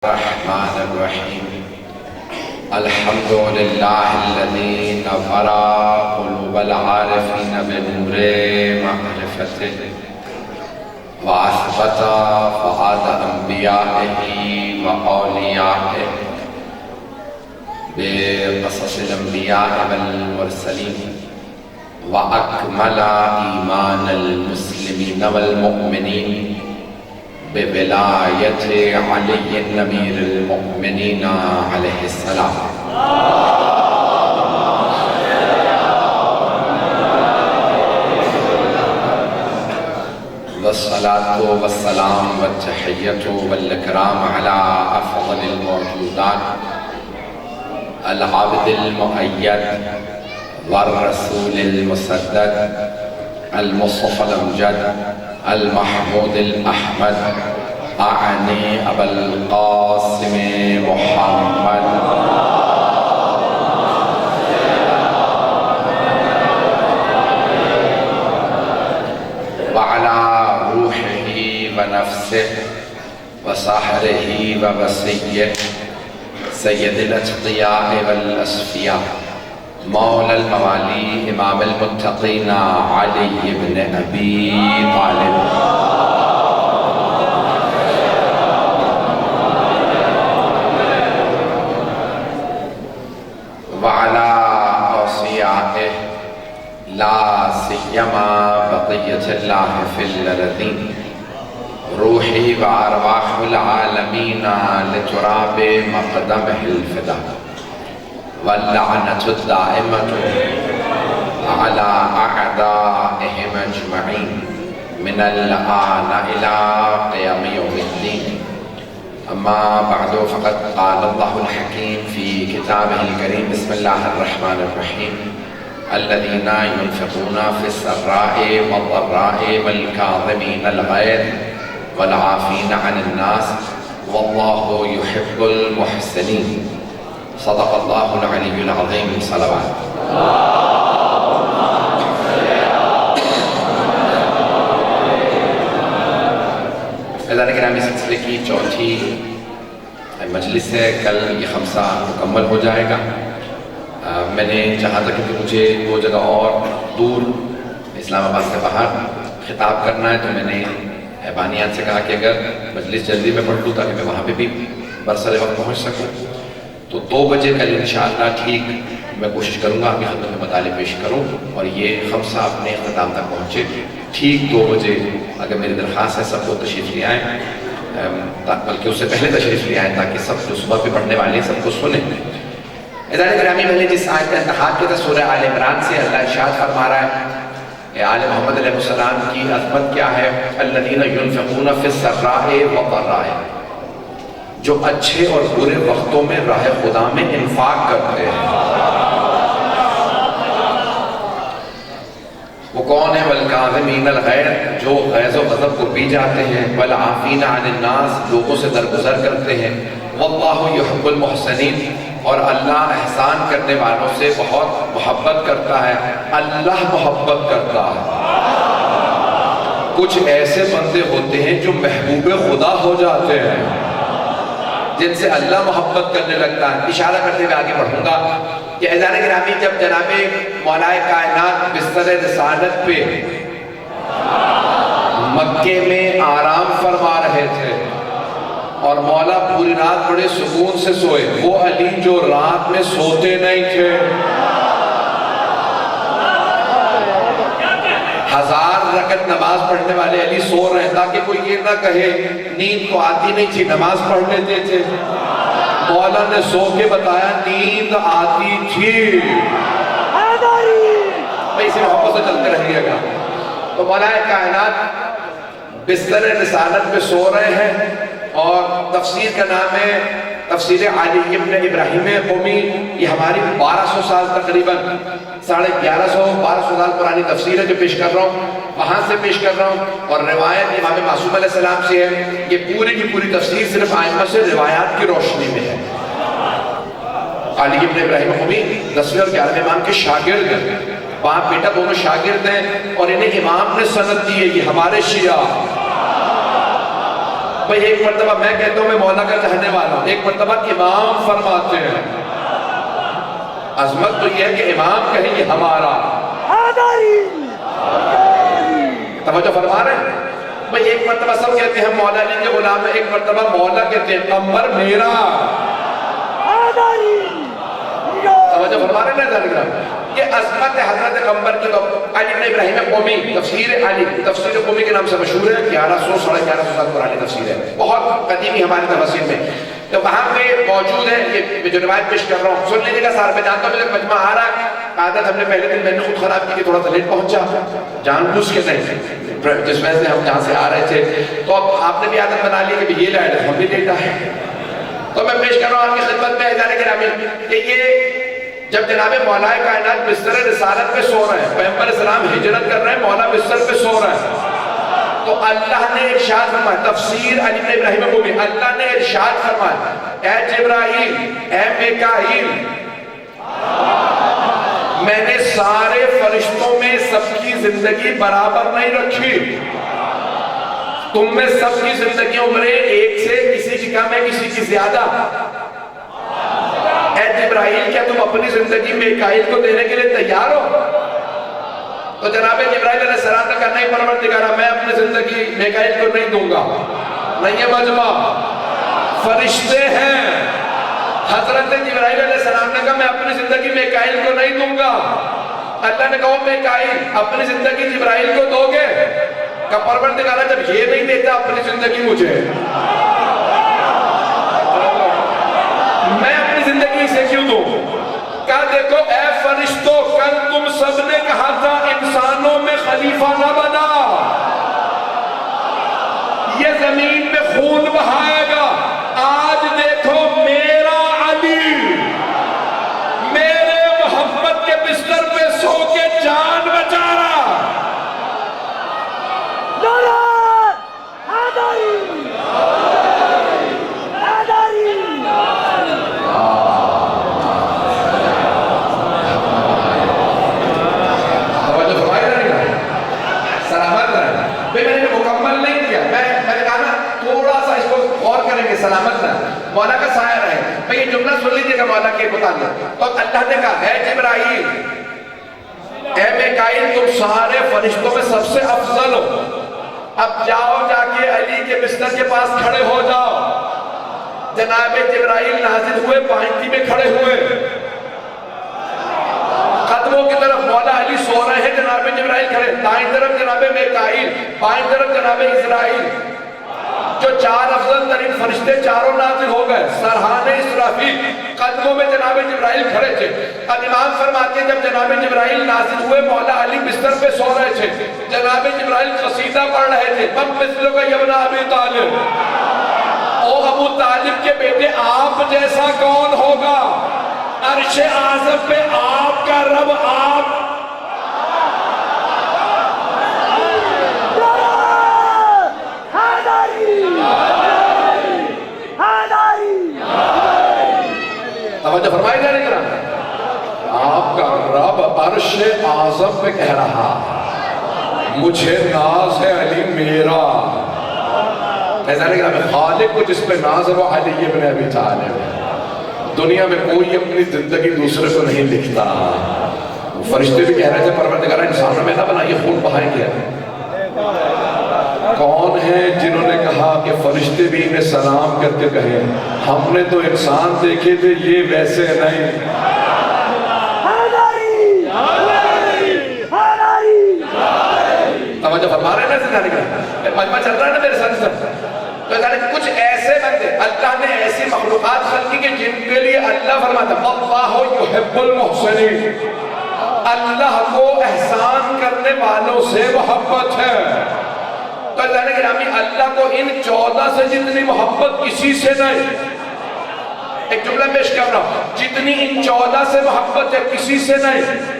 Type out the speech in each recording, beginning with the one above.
الرحمن الرحيم الحمد لله الذي نور قلوب العارفين بنور معرفته وأثبت فؤاد أنبيائه وأوليائه بقصص الأنبياء والمرسلين وأكمل إيمان المسلمين والمؤمنين بولاية علي أمير المؤمنين عليه السلام والصلاة والسلام والتحية والإكرام على أفضل الموجودات العبد المؤيد والرسول المسدد المصطفى الأمجد المحمود الأحمد أعني أبا القاسم محمد وعلى روحه ونفسه وسحره ووصيه سيد الأتقياء والأصفياء مولى الموالي إمام المتقين علي بن أبي طالب وعلى أوصيائه لا سيما بقية الله في الأرضين روحي وأرواح العالمين لتراب مقدمه الفداء واللعنة الدائمة على أعدائهم أجمعين من الآن إلى قيام يوم الدين أما بعد فقد قال الله الحكيم في كتابه الكريم بسم الله الرحمن الرحيم الذين ينفقون في السراء والضراء والكاظمين الغيظ والعافين عن الناس والله يحب المحسنين صدق الله العلي العظيم صلوات عزیزان گرامی سلسلے کی چوتھی مجلس ہے کل یہ خمسہ مکمل ہو جائے گا میں نے چاہا تھا کہ مجھے وہ جگہ اور دور اسلام آباد سے باہر خطاب کرنا ہے تو میں نے بانیان سے کہا کہ اگر مجلس جلدی میں پڑھ لوں تاکہ میں وہاں پہ بھی برسر وقت پہنچ سکوں تو 2 بجے کل انشاءاللہ ٹھیک میں کوشش کروں گا آپ کی خدمت میں مطالعے پیش کروں اور یہ خمسہ اپنے اختتام تک پہنچے ٹھیک 2 بجے اگر میری درخواست ہے سب کو تشریف لے آئیں بلکہ اس سے پہلے تشریف لے آئیں تاکہ سب جو صبح پہ پڑھنے والے ہیں سب کو سنیں عزیزان گرامی میں نے جس آیت کا انتخاب کیا تھا سورہ آل عمران سے اللہ ارشاد فرما رہا ہے آل محمد علیہ السلام کی عظمت کیا ہے الذین ينفقون فی السراء والضراء جو اچھے اور برے وقتوں میں راہ خدا میں انفاق کرتے ہیں وہ کون ہے والکاظمین الغیظ جو غیظ و غضب کو پی جاتے ہیں والعافین عن الناس لوگوں سے درگزر کرتے ہیں واللہ یحب المحسنین اور اللہ احسان کرنے والوں سے بہت محبت کرتا ہے اللہ محبت کرتا ہے کچھ ایسے بندے ہوتے ہیں جو محبوب خدا ہو جاتے ہیں جن سے اللہ محبت کرنے لگتا ہے اشارہ کرتے ہوئے آگے بڑھوں گا کہ عزیزان گرامی جب جناب مولا کائنات بستر رسالت پہ مکے میں آرام فرما رہے تھے اور مولا پوری رات بڑے سکون سے سوئے وہ علی جو رات میں سوتے نہیں تھے 1000 رکعت نماز پڑھنے والے علی سو رہے تاکہ کوئی یہ نہ کہے نیند کو آتی نہیں تھی نماز پڑھ لیتے تھے مولا نے سو کے بتایا نیند آتی تھی میں اسی محبت سے چلتے رہیے گا تو مولا کائنات بستر رسالت پہ سو رہے ہیں اور تفسیر کا نام ہے تفسیر علی ابن ابراہیم قومی یہ ہماری 1200 سال تقریباً 1150-1200 سال پرانی تفسیر ہے جو پیش کر رہا ہوں وہاں سے پیش کر رہا ہوں اور روایت امام معصوم علیہ السلام سے ہے یہ پوری کی پوری تفسیر صرف ائمہ سے روایات کی روشنی میں ہے علی ابن ابراہیم قومی 10ویں اور 11ویں امام کے شاگرد ہیں باپ بیٹا دونوں شاگرد ہیں اور انہیں امام نے سند دی ہے یہ ہمارے شیعہ بھئی ایک مرتبہ میں کہتا ہوں میں مولا کا چاہنے والا ہوں، ایک مرتبہ امام فرماتے ہیں، عظمت تو یہ ہے کہ امام کہیں یہ ہمارا توجہ فرما رہے ہیں۔ بھئی ایک مرتبہ سب کہتے ہیں مولا علی کے غلام ہے، ایک مرتبہ مولا کہتے ہیں قمر میرا، توجہ فرما رہے ہیں نا؟ یہ عظمت حضرت قمر کی علی بن ابراہیم قومی تفسیر علی، تفسیر قومی کے نام سے مشہور ہے، 1100 ساڑھے 1100 سال پرانی تفسیر ہے، بہت قدیمی ہماری تفسیر میں، تو وہاں پہ موجود ہے، یہ جو روایت پیش کر رہا ہوں سن لیجیے گا سار، میں جانتا ہوں مجھے مجمع آ رہا ہے، عادت ہم نے پہلے دن میں نے خود خراب کی کہ تھوڑا سا لیٹ پہنچا، جان بوجھ کے نہیں، جس وجہ سے ہم جہاں سے آ رہے تھے، تو اب آپ نے بھی عادت بنا لی کہ یہ لائٹ ہم بھی لیٹ آئے، تو میں پیش کر رہا ہوں آپ کی خدمت میں ادارے گرامی کہ یہ جب جناب مولا کائنات بستر رسالت پہ سو رہے ہیں، پیغمبر اسلام ہجرت کر رہے ہیں، مولا بستر پہ سو رہے ہیں، تو اللہ نے ارشاد فرمایا، تفسیر علی بن ابراہیم قومی، اللہ نے ارشاد فرمایا، اے جبرائیل، اے میکائیل، میں نے سارے فرشتوں میں سب کی زندگی برابر نہیں رکھی، تم میں سب کی زندگی عمریں ایک سے کسی کی کم ہے کسی کی زیادہ، اے جبرائیل کیا تم اپنی زندگی میکائیل کو دینے کے لیے تیار ہو؟ تو جناب جبرائیل علیہ السلام نے کہا نہیں پروردگارا میں اپنی زندگی میکائیل کو نہیں دوں گا، نہیں ہے مجمع، فرشتے ہیں، حضرت جبرائیل علیہ السلام نے کہا میں اپنی زندگی میکائیل کو نہیں دوں گا، اللہ نے کہا میکائیل اپنی زندگی جبرائیل کو دو گے؟ کہ پروردگارا جب یہ نہیں دیتا اپنی زندگی مجھے، میں اپنی زندگی اسے کیوں دوں؟ کہا دیکھو اے فرشتوں، کل تم سب نے کہا تھا انسانوں میں خلیفہ نہ بنا، یہ زمین پہ خون بہائے گا، آج دیکھو میرا علی میرے محمد کے بستر پہ سو کے جان بچا رہا، سلامت نہ مولا کا سایہ رہے۔ بھئی یہ جملہ سن لیجئے گا مولا کے متعلق، تو اللہ نے کہا ہے جبرائیل اے میکائیل تم سارے فرشتوں میں سب سے افضل ہو، اب جاؤ جا کے علی کے بستر کے پاس کھڑے ہو جاؤ، جناب جبرائیل نازل ہوئے پائنتی میں کھڑے ہوئے، قدموں کی طرف مولا علی سو رہے ہیں، جناب جبرائیل کھڑے، دائیں طرف جناب میکائیل، بائیں طرف جناب اسرائیل، جو چار افضل ترین فرشتے چاروں نازل ہو گئے، سرحان اسرافیل قدموں میں جناب جبرائیل کھڑے تھے۔ اب امام فرماتے ہیں جب جناب جبرائیل نازل ہوئے مولا علی بستر پہ سو رہے تھے، جناب جبرائیل قصیدہ پڑھ رہے تھے، من مثلو کا ابن ابی طالب، او ابو طالب کے بیٹے آپ جیسا کون ہوگا، عرش اعظم پہ آپ کا رب آپ، توجہ فرمائی جانے کرا آپ کا رب عرش اعظم پہ کہہ رہا مجھے ناز ہے علی میرا، ایسا نہیں کہ خالق کو جس پہ ناز ہے وہ علی ابن ابی طالب، دنیا میں کوئی اپنی زندگی دوسرے کو نہیں لکھتا، فرشتے بھی کہہ رہے تھے پروردگار انسانوں میں نہ بنا یہ خون بہائیں گے، کون ہیں جنہوں نے کہا کہ فرشتے بھی انہیں سلام کر کے کہیں ہم نے تو انسان دیکھے تھے یہ ویسے نہیں، توجہ فرما رہے ہیں نا زندگی کا مجمع چل رہا ہے نا میرے ساتھ تو کچھ ایسے بندے اللہ نے ایسی مخلوقات خلق کی کہ جن کے لیے اللہ فرماتا اللہ یحب المحسنین، اللہ کو احسان کرنے والوں سے محبت ہے، تو اللہ گرامی اللہ کو ان 14 سے جتنی محبت کسی سے نہیں، ایک جملہ پیش کر رہا ہوں، جتنی ان 14 سے محبت ہے کسی سے نہیں،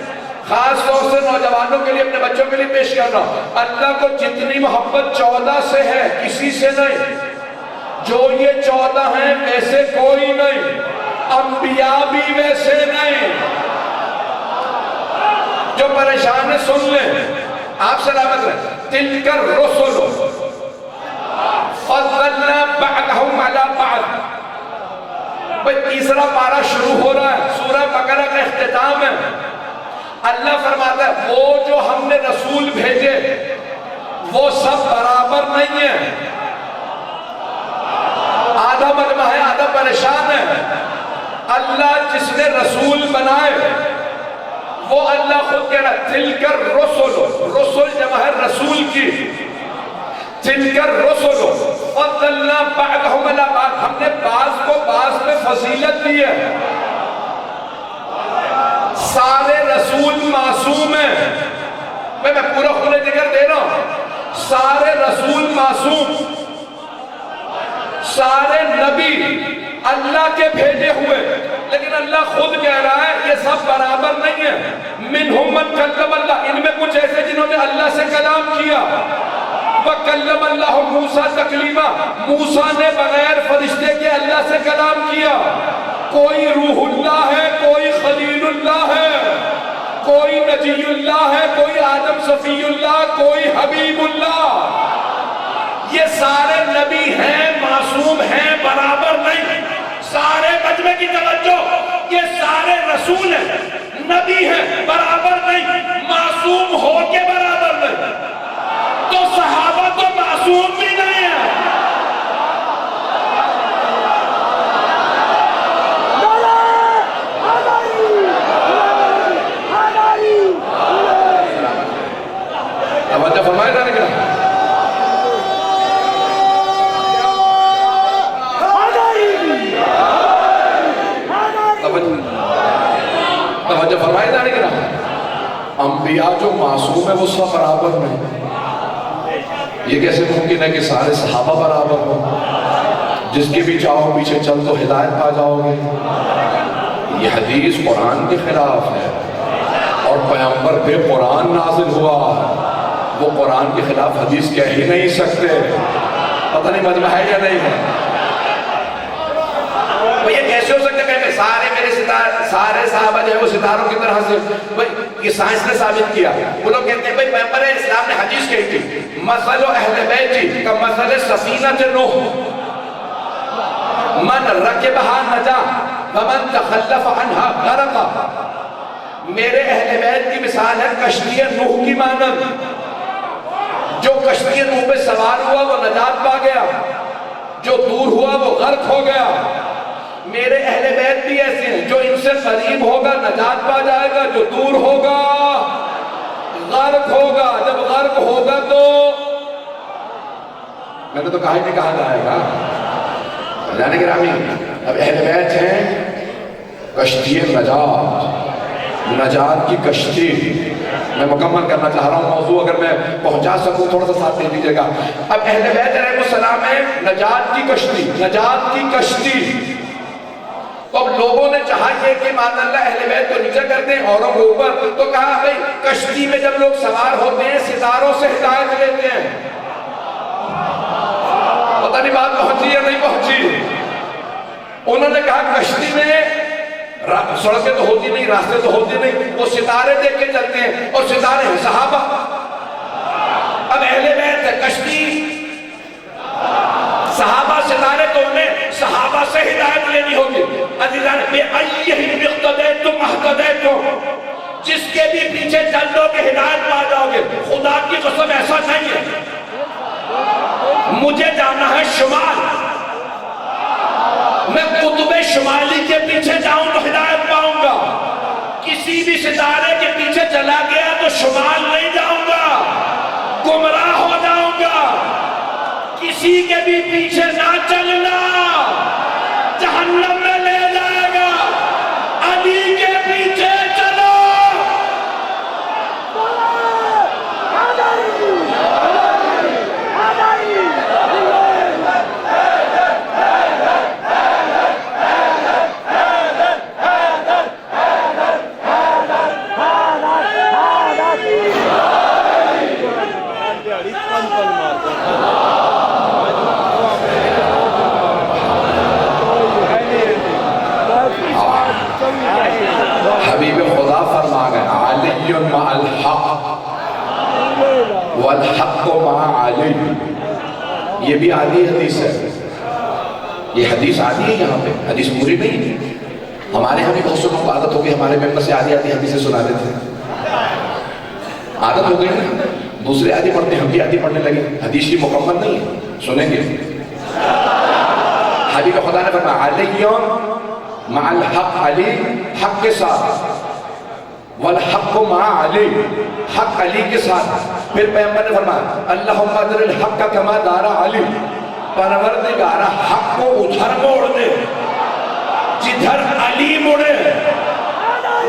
خاص طور سے نوجوانوں کے لیے اپنے بچوں کے لیے پیش کر رہا ہوں، اللہ کو جتنی محبت 14 سے ہے کسی سے نہیں، جو یہ 14 ہیں ویسے کوئی نہیں، انبیاء بھی ویسے نہیں، جو پریشان ہے سن لیں آپ سلامت رہیں، تلک الرسل فضلنا بھئی تیسرا پارہ شروع ہو رہا ہے، سورہ بقرہ کا اختتام ہے۔ اللہ فرماتا ہے وہ جو ہم نے رسول بھیجے وہ سب برابر نہیں ہیں، آدھا مجمع ہے آدھا پریشان ہے۔ اللہ جس نے رسول بنائے وہ اللہ خود کہہ رہا ہے تِلْكَ الرُّسُلُ، رسول جمع ہے رسول کی، تِلْكَ الرُّسُلُ فَضَّلْنَا بَعْضَهُمْ عَلَىٰ بَعْضٍ، ہم نے بعض کو بعض میں فضیلت دی ہے۔ سارے رسول معصوم ہیں، میں پورا خلے ذکر دے رہا ہوں، سارے رسول معصوم، سارے نبی اللہ کے بھیجے ہوئے، لیکن اللہ خود کہہ رہا ہے یہ سب برابر نہیں ہے۔ منہم من کلم اللہ، ان میں کچھ ایسے جنہوں نے اللہ سے کلام کیا، وَكَلَّمَ اللَّهُ مُوسَى تَكْلِيمًا، موسیٰ نے بغیر فرشتے کے اللہ سے کلام کیا۔ کوئی روح اللہ ہے، کوئی خلیل اللہ ہے، کوئی نجی اللہ ہے، کوئی آدم صفی اللہ، کوئی حبیب اللہ۔ یہ سارے نبی ہیں، معصوم ہیں، برابر نہیں۔ سارے مجمع کی توجہ، یہ سارے رسول ہیں، نبی ہیں، برابر نہیں، معصوم ہو کے برابر نہیں۔ تو صحابہ تو معصوم بھی نہیں ہیں۔ توجہ فرمائے جانے کے توجہ فرمائے جانے کے انبیاء جو معصوم ہے وہ سب برابر نہیں۔ یہ کیسے ممکن ہے کہ سارے صحابہ برابر ہوں؟ جس کے بھی چاہو پیچھے چل تو ہدایت پا جاؤ گے۔ یہ حدیث قرآن کے خلاف ہے، اور پیغمبر پہ قرآن نازل ہوا، وہ قرآن کے خلاف حدیث کہہ ہی نہیں سکتے۔ پتہ نہیں مجمع ہے یا نہیں ہے؟ یہ کیسے ہو سکتا ہے کہ سارے میرے سارے صحابہ جو ہے وہ ستاروں کی طرح سے؟ یہ سائنس نے ثابت کیا۔ وہ لوگ کہتے ہیں بھئی پیغمبر اسلام نے حدیث کہی تھی مثل اہل بیت کا مثل سفینۃ نوح من رکبہا نجا ومن تخلف عنہا غرقا۔ میرے اہل بیت کی مثال ہے کشتی نوح کی مانند، جو کشتی نوح پہ سوار ہوا وہ نجات پا گیا، جو دور ہوا وہ غرق ہو گیا۔ میرے اہل بیت بھی ایسے ہیں، جو ان سے قریب ہوگا نجات پا جائے گا، جو دور ہوگا غرق ہوگا۔ جب غرق ہوگا تو میں نے تو کہا ہی نہیں کہا جائے گا۔ جانے گرامی، اب اہل بیت ہیں کشتی نجات کی کشتی۔ میں مکمل کرنا چاہ رہا ہوں موضوع، اگر میں پہنچا سکوں تھوڑا سا ساتھ دے دیجئے گا۔ اب اہل بیت علیہ السلام ہے نجات کی کشتی، نجات کی کشتی۔ تو اب لوگوں نے چاہا یہ کہ معاذ اللہ اہل بیت کو نیچے کر دیں اوروں کو اوپر، تو کہا بھئی کشتی میں جب لوگ سوار ہوتے ہیں ستاروں سے ہدایت لیتے ہیں۔ پتہ نہیں بات پہنچی یا نہیں پہنچی؟ انہوں نے کہا کشتی میں سڑکیں تو ہوتی نہیں، راستے تو ہوتے نہیں، وہ ستارے دیکھ کے چلتے ہیں، اور ستارے ہیں صحابہ۔ اب اہل بیت ہے کشتی، صحابہ ستارے، تو انہیں صحابہ سے ہدایت لینی ہوگی۔ عزیزان بِأَيِّهِمْ اقْتَدَيْتُمْ اهْتَدَيْتُمْ، جس کے بھی پیچھے چل دو کہ ہدایت پا جاؤ گے۔ خدا کی قسم ایسا نہیں ہے۔ مجھے جانا ہے شمال، میں قطب شمالی کے پیچھے جاؤں تو ہدایت پاؤں گا۔ کسی بھی ستارے کے پیچھے چلا گیا تو شمال نہیں جاؤں گا، گمراہ ہو جاؤں گا۔ کسی کے بھی پیچھے نہ چلنا، جہنم میں لے جائے گا۔ علی کے پیچھے چلو۔ حبیب خدا فرما گئے علی مع الحق والحق مع علی۔ یہ بھی عادی حدیث ہے، یہ حدیث آدھی ہے یہاں پہ، حدیث پوری نہیں ہے۔ ہمارے یہاں بھی بہت سے لوگوں کو عادت ہو گئی ہمارے ممبر سے آدھی آدھی حدیثیں سنا دیتے ہیں، عادت ہو گئی نا، دوسرے آدھی پڑھتے ہیں ہم بھی آدھی پڑھنے لگے، حدیث کی مکمل نہیں ہے، سنیں گے۔ حبیب خدا نے فرمایا علی مع الحق، علی حق کے ساتھ، والحق مع علی، حق علی کے ساتھ۔ پھر پیغمبر نے فرمایا اللہم ادر الحق کما دار علی، پروردگارہ حق کو ادھر موڑ دے جدھر علی مڑے۔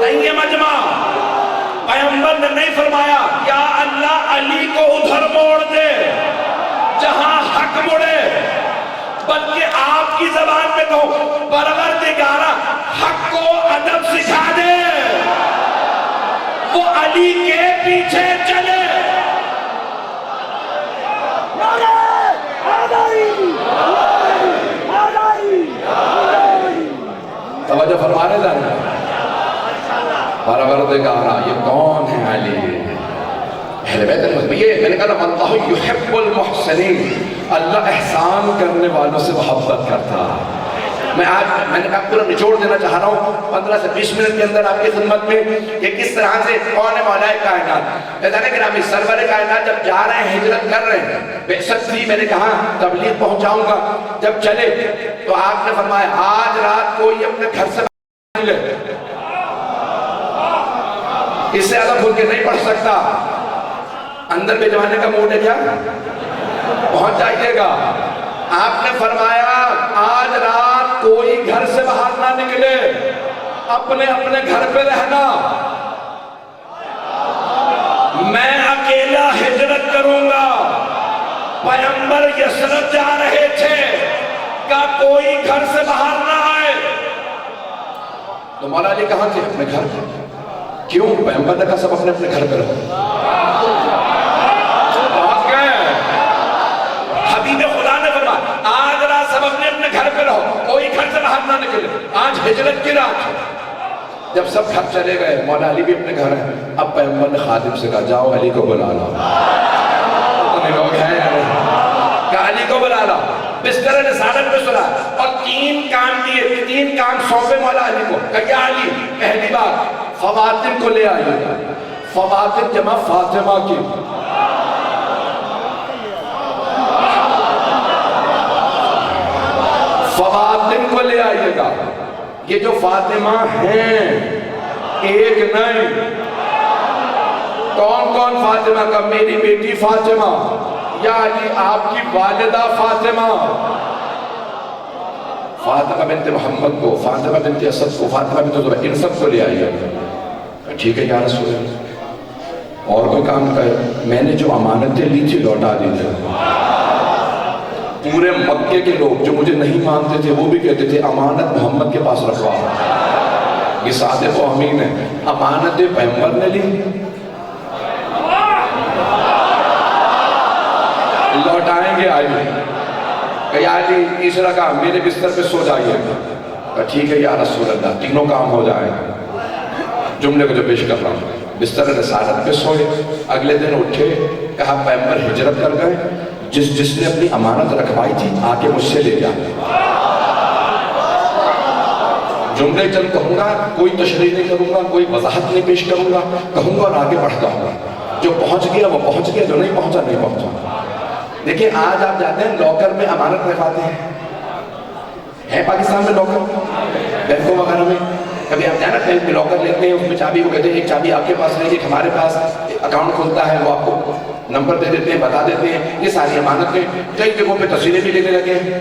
نہیں ہے مجمع، پیغمبر نے نہیں فرمایا یا اللہ علی کو ادھر موڑ دے جہاں حق مڑے، بلکہ آپ کی زبان میں کہو پروردگارہ حق کو ادب سکھا دے، وہ علی کے پیچھے چلے۔ توجہ فرما رہے جانا، پروردگارہ یہ کون ہے علی؟ اہل بیت المسلم، یہ میں نے کہا اللہ یحب المحسنین، اللہ احسان کرنے والوں سے محبت کرتا۔ میں نے کہا پورا نچوڑ دینا چاہ رہا ہوں 15 سے 20 منٹ کے اندر آپ کی خدمت میں کہ کس طرح سے کون ہے مولا کائنات۔ بیدانے گرامی، سرور کائنات جب جا رہے ہیں، ہجرت کر رہے ہیں، بعثت تھی، میں نے کہا تبلیغ پہنچاؤں گا، جب چلے تو آپ نے فرمایا آج رات کوئی اپنے گھر سے ملے، اس سے زیادہ کھل کے نہیں پڑھ سکتا، اندر بھجوانے کا موڈ ہے کیا؟ پہنچ جائیے گا۔ آپ نے فرمایا آج رات کوئی گھر سے باہر نہ نکلے، اپنے اپنے گھر پہ رہنا، میں اکیلا ہجرت کروں گا۔ پیغمبر یثرب جا رہے تھے، کہ کوئی گھر سے باہر نہ آئے۔ تو مولا علی کہاں تھے؟ اپنے گھر پہ۔ کیوں؟ پیغمبر نے کہا سب اپنے اپنے گھر پہ رہو۔ پہنچ گئے۔ حبیب خدا نے فرمایا آج رات سب اپنے اپنے گھر پہ رہو، کوئی گھر سے باہر نہ نکلے، آج ہجرت کی رات۔ جب سب گھر چلے گئے، مولا علی بھی اپنے گھر ہیں، اب پیغمبر نے خادم سے کہا جاؤ علی کو بلا لاؤ۔ اتنے لوگ ہیں یعنی کہ علی کو بلا لاؤ۔ بستر رسالت پہ سنا اور 3 کام دیے، 3 کام سونپے مولا علی کو کہ یا علی، پہلی بات فواتن کو لے آئیے گا۔ فواتن جمع فاطمہ کی، فواتن کو لے آئیے گا۔ یہ جو فاطمہ ہیں ایک نہیں، کون کون فاطمہ کا؟ میری بیٹی فاطمہ، یا علی آپ کی والدہ فاطمہ، فاطمہ بنت محمد کو، فاطمہ بنت اسد کو، فاطمہ بنت زبیر، ان سب کو لے آئیے۔ ٹھیک ہے یا رسول اللہ، اور کوئی کام کرے؟ میں نے جو امانتیں لی تھی لوٹا دیجیے۔ پورے مکے کے لوگ جو مجھے نہیں مانتے تھے وہ بھی کہتے تھے امانت محمد کے پاس رکھوا، یہ صادق و امین ہے۔ امانت پیغمبر نے لی، لوٹائیں گے علی۔ کہ یا علی تیسرا کام میرے بستر پہ سو جائیے گا۔ کہ ٹھیک ہے یا رسول اللہ، تینوں کام ہو جائیں گے۔ جملے کو جو پیش کر رہا ہوں، بستر رسالت پہ سوئے، اگلے دن اٹھے، کہا پیغمبر ہجرت کر گئے، جس نے اپنی امانت رکھوائی تھی آکے مجھ سے لے جا۔ جملے چند کہوں گا، کوئی تشریح نہیں کروں گا، کوئی وضاحت نہیں پیش کروں گا، کہوں گا اور آگے بڑھ جاؤں گا۔ جو پہنچ گیا وہ پہنچ گیا، جو نہیں پہنچا نہیں پہنچا۔ دیکھیں آج آپ جاتے ہیں لاکر میں امانت رکھواتے ہیں پاکستان میں لاکر، بینکوں وغیرہ میں، کبھی آپ جانا بینک میں لاکر لیتے ہیں، اس میں چابی وہ کہتے ہیں ایک چابی آپ کے پاس رہے گی، ہمارے پاس اکاؤنٹ کھلتا ہے، وہ آپ کو نمبر دے دیتے ہیں، بتا دیتے ہیں، یہ ساری امانتیں۔ کئی جگہوں پہ تصویریں بھی لینے لگے ہیں،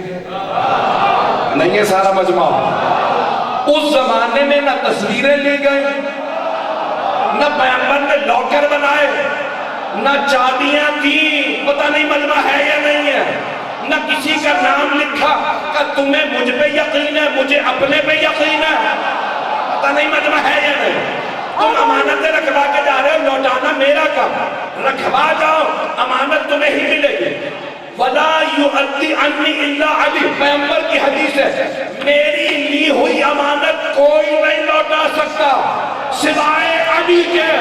نہیں ہے سارا مجمع۔ اس زمانے میں نہ تصویریں لی گئی، نہ پیغمبر نے لاکر بنائے، نہ چابیاں تھیں، پتہ نہیں مجمع ہے یا نہیں ہے، نہ کسی کا نام لکھا کہ تمہیں مجھ پہ یقین ہے، مجھے اپنے پہ یقین ہے، پتہ نہیں مجمع ہے یا نہیں۔ تم امانتیں رکھوا کے جا رہے ہو، لوٹانا میرا کام، رکھوا جاؤ، امانت تمہیں ہی ملے گی۔ وَلَا يُؤَدِّ عَنِّي إِلَّا عَلِي، پیغمبر کی حدیث ہے، میری لی ہوئی امانت کوئی نہیں لوٹا سکتا سوائے علی کے۔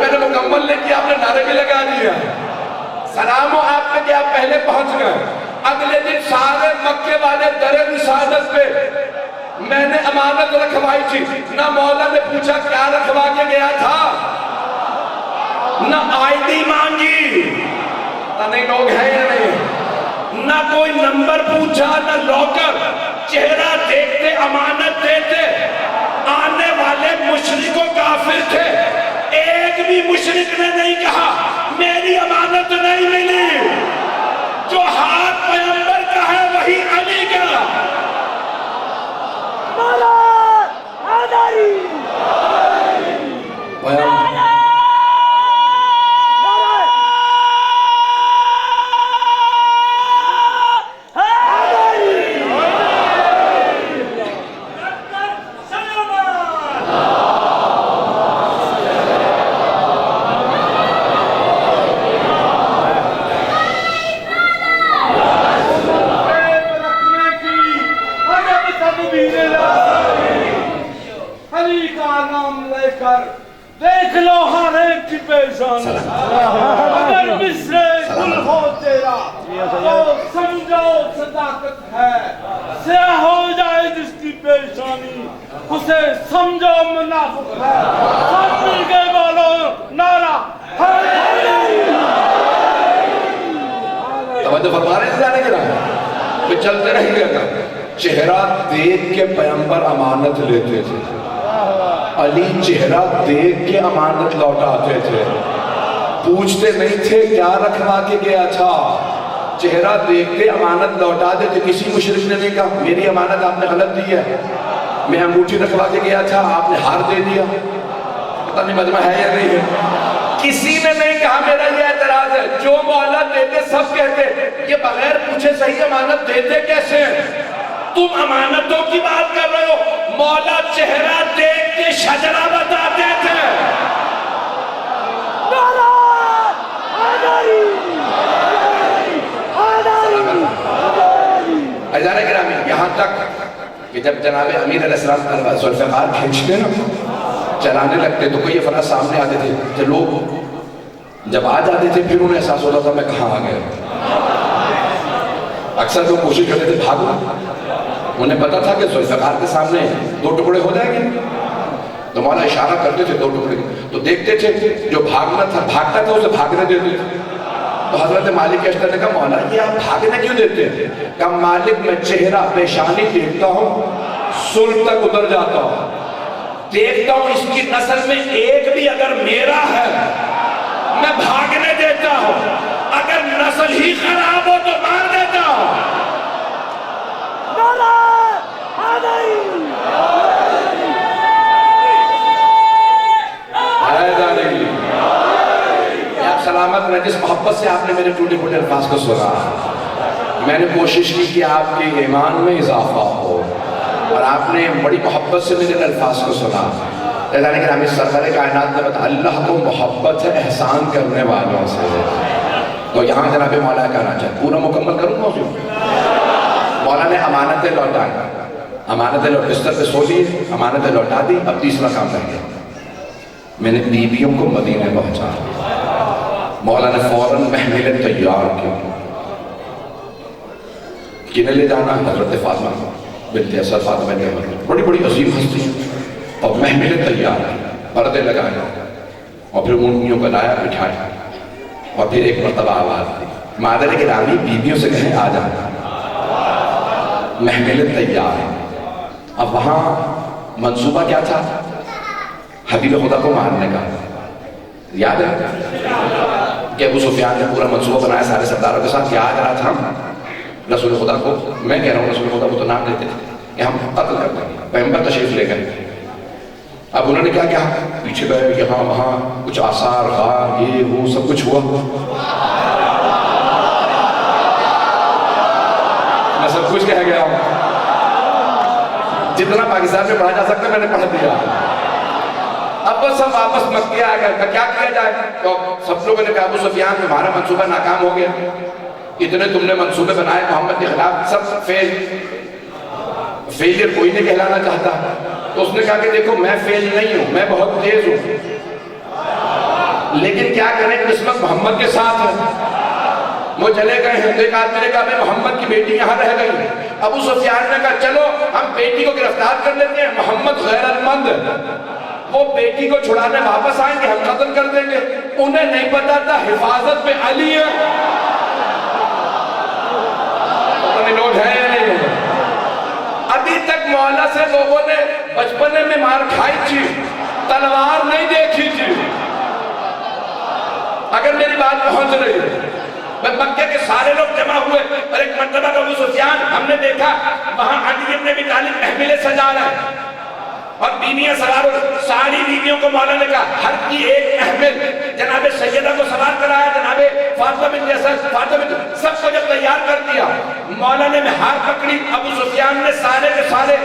میں نے مکمل لے کیا، آپ نے نعرے بھی لگا دیے۔ سلام ہو آپ پہ کہ آپ پہلے پہنچ گئے. اگلے دن سارے مکے والے در رسالت پہ میں نے امانت رکھوائی تھی. نہ مولا نے پوچھا کیا رکھوا کے گیا تھا، نہ آئی ڈی مانگی، نہیں لوگ ہیں یا نہیں، نہ کوئی نمبر پوچھا، نہ لاکر. چہرہ دیکھتے امانت دیتے. آنے والے مشرک و کافر تھے، ایک بھی مشرک نے نہیں کہا میری امانت نہیں ملی. جو ہاتھ پیغمبر کا ہے وہی علی کا. مولا آداری دیکھ لو ہر ایک کی پیشانی. اگر مصر گل ہو تیرا تو سمجھو صداقت ہے. سیاہ ہو جائے جس کی پیشانی اسے سمجھو منافق ہے. سب مل کے بولو نعرہ حیدری. توجہ فرما رہے ہیں جانے کے رہا تو چلتے رہیں گے. چہرہ دیکھ کے پیغمبر امانت لیتے تھے. علی چہرہ دیکھ کے امانت لوٹاتے تھے. پوچھتے نہیں تھے کیا رکھوا کے گیا تھا، چہرہ دیکھتے امانت لوٹا دیتے. کسی مشرک نے نہیں کہا میری امانت آپ نے غلط دی ہے، میں انگوٹھی رکھوا کے گیا تھا آپ نے ہار دے دیا. پتہ نہیں مجمع ہے یا نہیں ہے. کسی نے نہیں کہا میرا یہ اعتراض ہے. جو مولا دیتے سب کہتے یہ بغیر پوچھے صحیح امانت دیتے کیسے ہیں. تم امانتوں کی بات کر رہے ہو، مولا چہرہ دیکھ کے شجرہ بتاتے تھے. عزیزان گرامی، یہاں تک کہ جب جناب امیر علیہ السلام ذوالفقار کھینچتے نا چلانے لگتے تو کوئی افراد سامنے آتے تھے. جو لوگ جب آ جاتے تھے پھر انہیں احساس ہوتا تھا میں کہاں آ گیا. اکثر لوگ کوشش کرتے تھے بھاگو. انہیں پتا تھا کہ ذوالفقار کے سامنے دو ٹکڑے ہو جائیں گے تو مولا اشارہ کرتے تھے دو ٹکڑے. تو دیکھتے تھے جو بھاگتا تھا اسے بھاگنے دیتے تھے. تو حضرت مالک اشتر نے کہا مولا یہ آپ بھاگنے کیوں دیتے ہیں؟ کہا مالک میں چہرہ پیشانی دیکھتا ہوں سل تک اتر جاتا ہوں. دیکھتا ہوں اس کی نسل میں ایک بھی اگر میرا ہے میں بھاگنے دیتا ہوں، اگر نسل ہی خراب ہو تو مار دیتا ہوں. سلامت میں جس محبت سے آپ نے میرے ٹوٹے پھوٹے الفاظ کو سنا، میں نے کوشش کی کہ آپ کے ایمان میں اضافہ ہو اور آپ نے بڑی محبت سے میرے الفاظ کو سنا. لیکن ہمیں سرور کائنات نے بتا اللہ کو محبت ہے احسان کرنے والوں سے. تو یہاں جناب مولا کہنا چاہے پورا مکمل کروں موضوع. مولا نے امانتیں لوٹائیں، امانتیں بستر پہ سو لیے، امانتیں لوٹا دی. اب تیسرا کام رہ گیا، میں نے بیویوں کو مدینے پہنچا. مولا نے فوراً محملیں تیار کی. کنہیں لے جانا؟ حضرت فاطمہ بنت اسد، فاطمہ بنت اسد، بڑی بڑی عظیم ہستی ہیں. اور محملیں تیار کی، پردے لگائے اور پھر اونٹنیوں کو لایا بٹھایا. اور پھر ایک مرتبہ آواز دی مادر گرامی بیویوں سے کہیں آ جانا، محملیں تیار ہیں. اب وہاں منصوبہ کیا تھا؟ حبیب خدا کو مارنے کا. یاد ہے کہ ابو سفیان نے پورا منصوبہ بنایا سارے سرداروں کے ساتھ. یاد رہا تھا رسول خدا کو، میں کہہ رہا ہوں رسول خدا کو تو نام دیتے تھے کہ ہم قتل کر دیں. پیغمبر تشریف لے گئے. اب انہوں نے کیا کیا پیچھے گئے یہاں وہاں کچھ آثار غار یہ وہ سب کچھ ہوا. میں سب کچھ کہہ گیا ہوں، جتنا پاکستان میں پڑھا جا سکتا میں نے پڑھ دیا. اب وہ سب واپس مکہ آ گئے. کیا کیا جائے؟ تو سب لوگوں نے کہا ابو سفیان تمہارا منصوبہ ناکام ہو گیا، اتنے تم نے منصوبے بنائے محمد کے خلاف سب فیلئر کوئی نہیں کہلانا چاہتا. تو اس نے کہا کہ دیکھو میں فیل نہیں ہوں، میں بہت تیز ہوں، لیکن کیا کریں قسمت محمد کے ساتھ ہے. وہ چلے گئے ہیں. تو ایک آدمی نے کہا میں محمد کی بیٹی یہاں رہ گئی. ابو سفیان نے کہا چلو ہم بیٹی کو گرفتار کر لیتے ہیں, محمد غیرت مند, وہ بیٹی کو چھڑانے واپس آئیں گے, ہم قتل کر دیں گے. انہیں نہیں پتا تھا حفاظت پہ علی ہے. لوگ ہیں یا نہیں ہیں؟ ابھی تک مولا سے لوگوں نے بچپنے میں مار کھائی تھی, تلوار نہیں دیکھی تھی. اگر میری بات پہنچ رہی ہے, مکہ کے سارے لوگ جمع ہوئے اور ایک مرتبہ ابو سفیان ہم نے دیکھا وہاں علی ابن ابی طالب محملیں سجا رہا ہے اور بیویاں سوار, ساری بیویوں کو مولا نے کہا ہر کی ایک محمل جناب سیدہ کو سوار کرایا. جناب فاطمہ بنت اسد, فاطمہ بنت, سب کو جب تیار کر دیا, مولا نے مہار پکڑی. ابو سفیان نے سارے کے سارے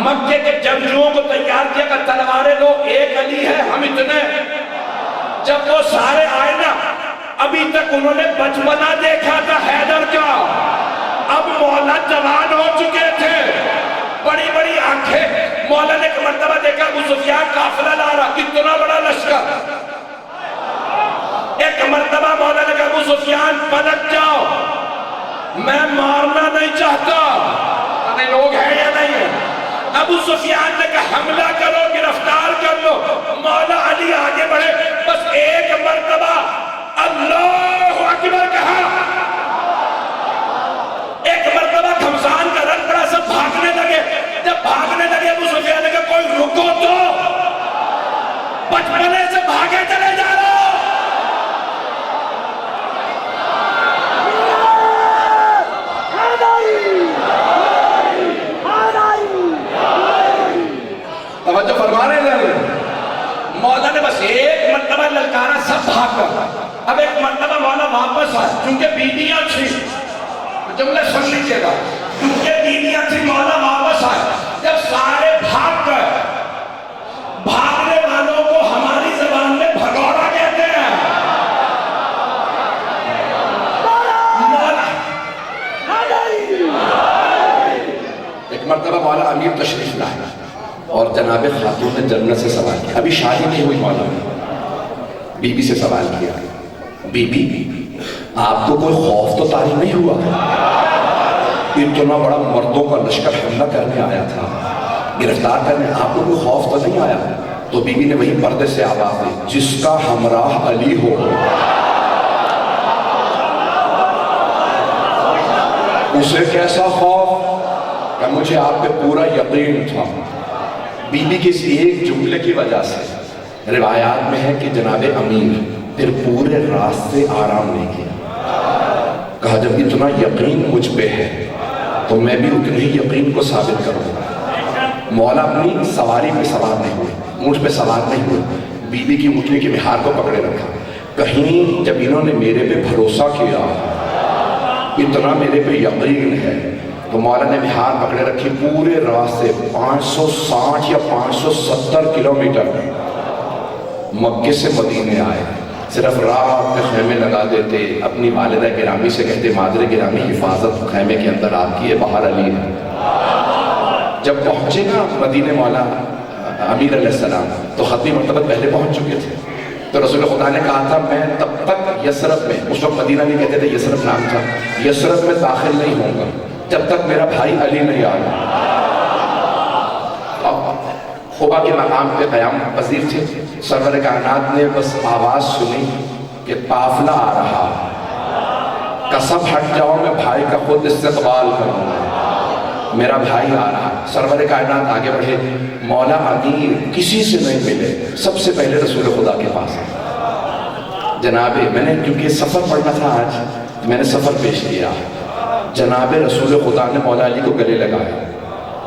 مکے کے جنگجوؤں کو تیار کیا کہ تلواریں لو, ایک علی ہے, ہم اتنے. جب وہ سارے آئے نا, ابھی تک انہوں نے بچپنا دیکھا تھا حیدر کا, اب مولا جوان ہو چکے تھے, بڑی بڑی آنکھیں. مولا نے ایک مرتبہ دیکھا ابو سفیان قافلہ لا رہا, کتنا بڑا لشکر. ایک مرتبہ مولا نے کہا ابو سفیان پلٹ جاؤ, میں مارنا نہیں چاہتا. لوگ ہیں یا نہیں ہیں؟ ابو سفیان نے کہا حملہ کرو, گرفتار کر لو. مولا علی آگے بڑھے, بس ایک مرتبہ اللہ اکبر کہا, ایک مرتبہ گھمسان کا رنگ پڑا, سب بھاگنے لگے. جب بھاگنے لگے ابو سفیان نے کہا کوئی رکو تو, بچپنے سے بھاگے چلے جا رہا. توجہ فرما رہے ہیں. مولا نے بس ایک مرتبہ للکارا, سب بھاگ کر. اب ایک مرتبہ مولا واپس آئے, کیونکہ بیویاں تھی, جملے سن لیجیے گا, کیونکہ بیویاں تھی. مولا واپس آئے, جب سارے بھاگ گئے, بھاگنے والوں کو ہماری زبان میں بھگوڑا کہتے ہیں. ایک مرتبہ مولا امیر تشریف لائے اور جناب خاتون جنت سے سوال کیا. ابھی شادی نہیں ہوئی, مولا نے بی بی سے سوال کیا, بی بی آپ کو کوئی خوف تو طاری نہیں ہوا؟ اتنا بڑا مردوں کا لشکر حملہ کرنے آیا تھا, گرفتار کرنے, آپ کو کوئی خوف تو نہیں آیا؟ تو بی بی نے وہی پردے سے آواز دی, جس کا ہمراہ علی ہو اسے کیسا خوف, کہ مجھے آپ پہ پورا یقین تھا. بی بی کی اس ایک جملے کی وجہ سے روایات میں ہے کہ جناب امیر پھر پورے راستے آرام نہیں کیا. کہا جب اتنا یقین مجھ پہ ہے تو میں بھی اتنے ہی یقین کو ثابت کروں. مولا اپنی سواری پہ سوار نہیں ہوئے, اونٹ پہ سوار نہیں ہوئے, بی بی کی اونٹنی کی مہار کو پکڑے رکھا. کہیں جب انہوں نے میرے پہ بھروسہ کیا, اتنا میرے پہ یقین ہے, تو مولا نے مہار پکڑے رکھی. پورے راستے 560 یا 570 کلومیٹر مکے سے مدینے آئے. صرف رات میں خیمے لگا دیتے, اپنی والدہ گرامی سے کہتے مادر گرامی حفاظت خیمے کے اندر آپ کی ہے, باہر علی ہے. جب پہنچے نا مدینے مولا امیر علیہ السلام, تو ختمی مرتبہ پہلے پہنچ چکے تھے. تو رسول خدا نے کہا تھا میں تب تک یثرب میں, اس وقت مدینہ نہیں کہتے تھے, یثرب نام تھا, یثرب میں داخل نہیں ہوں گا جب تک میرا بھائی علی نہیں آیا. خبا کے مقام پہ قیام پذیر تھے. سرور کائنات نے بس آواز سنی کہ قافلہ آ رہا, کہ سب ہٹ جاؤ, میں بھائی کا خود استقبال کروں گا, میرا بھائی آ رہا. سرور کائنات آگے بڑھے, مولا امیر کسی سے نہیں ملے, سب سے پہلے رسول خدا کے پاس. جناب میں نے کیونکہ سفر پڑھنا تھا آج, میں نے سفر پیش کیا. جناب رسول خدا نے مولا علی کو گلے لگایا,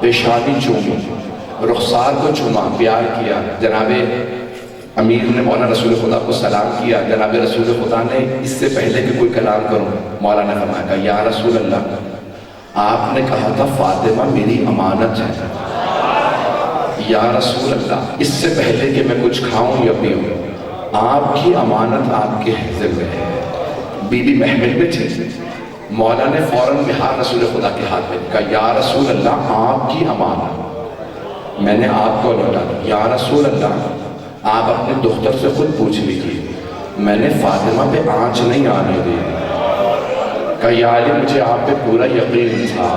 پیشانی چومی, رخسار کو چوما, پیار کیا. جناب امیر نے مولا رسول خدا کو سلام کیا. جناب رسول خدا نے اس سے پہلے کہ کوئی کلام کروں, مولا نے فرمایا یا رسول اللہ, آپ نے کہا تھا فاطمہ میری امانت ہے. یا رسول اللہ, اس سے پہلے کہ میں کچھ کھاؤں یا پیوں, آپ کی امانت آپ کے حفظ میں ہے. بی بی محمل میں تھے. مولا نے فوراً مہار رسول خدا کے ہاتھ میں کہا یا رسول اللہ آپ کی امانت میں نے آپ کو لوٹا دی. یا رسول اللہ آپ اپنے دختر سے خود پوچھ لیجیے, میں نے فاطمہ پہ آنچ نہیں آنے دی. کہا یا علی مجھے آپ پہ پورا یقین تھا.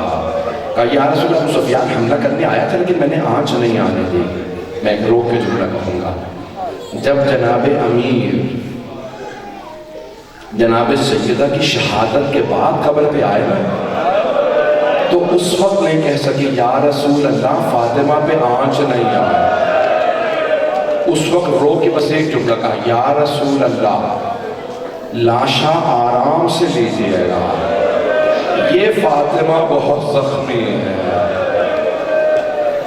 کہا یا رسول اللہ ابو سفیان حملہ کرنے آیا تھا لیکن میں نے آنچ نہیں آنے دی. میں روک کے جملہ کہوں گا. جب جناب امیر جناب سیدہ کی شہادت کے بعد قبر پہ آئے نا تو اس وقت نہیں کہہ سکی یا رسول اللہ فاطمہ پہ آنچ نہیں آئے. اس وقت رو کے بس ایک جملہ کہا یا رسول اللہ لاشا آرام سے لیجیے گا, یہ فاطمہ بہت زخمی ہے.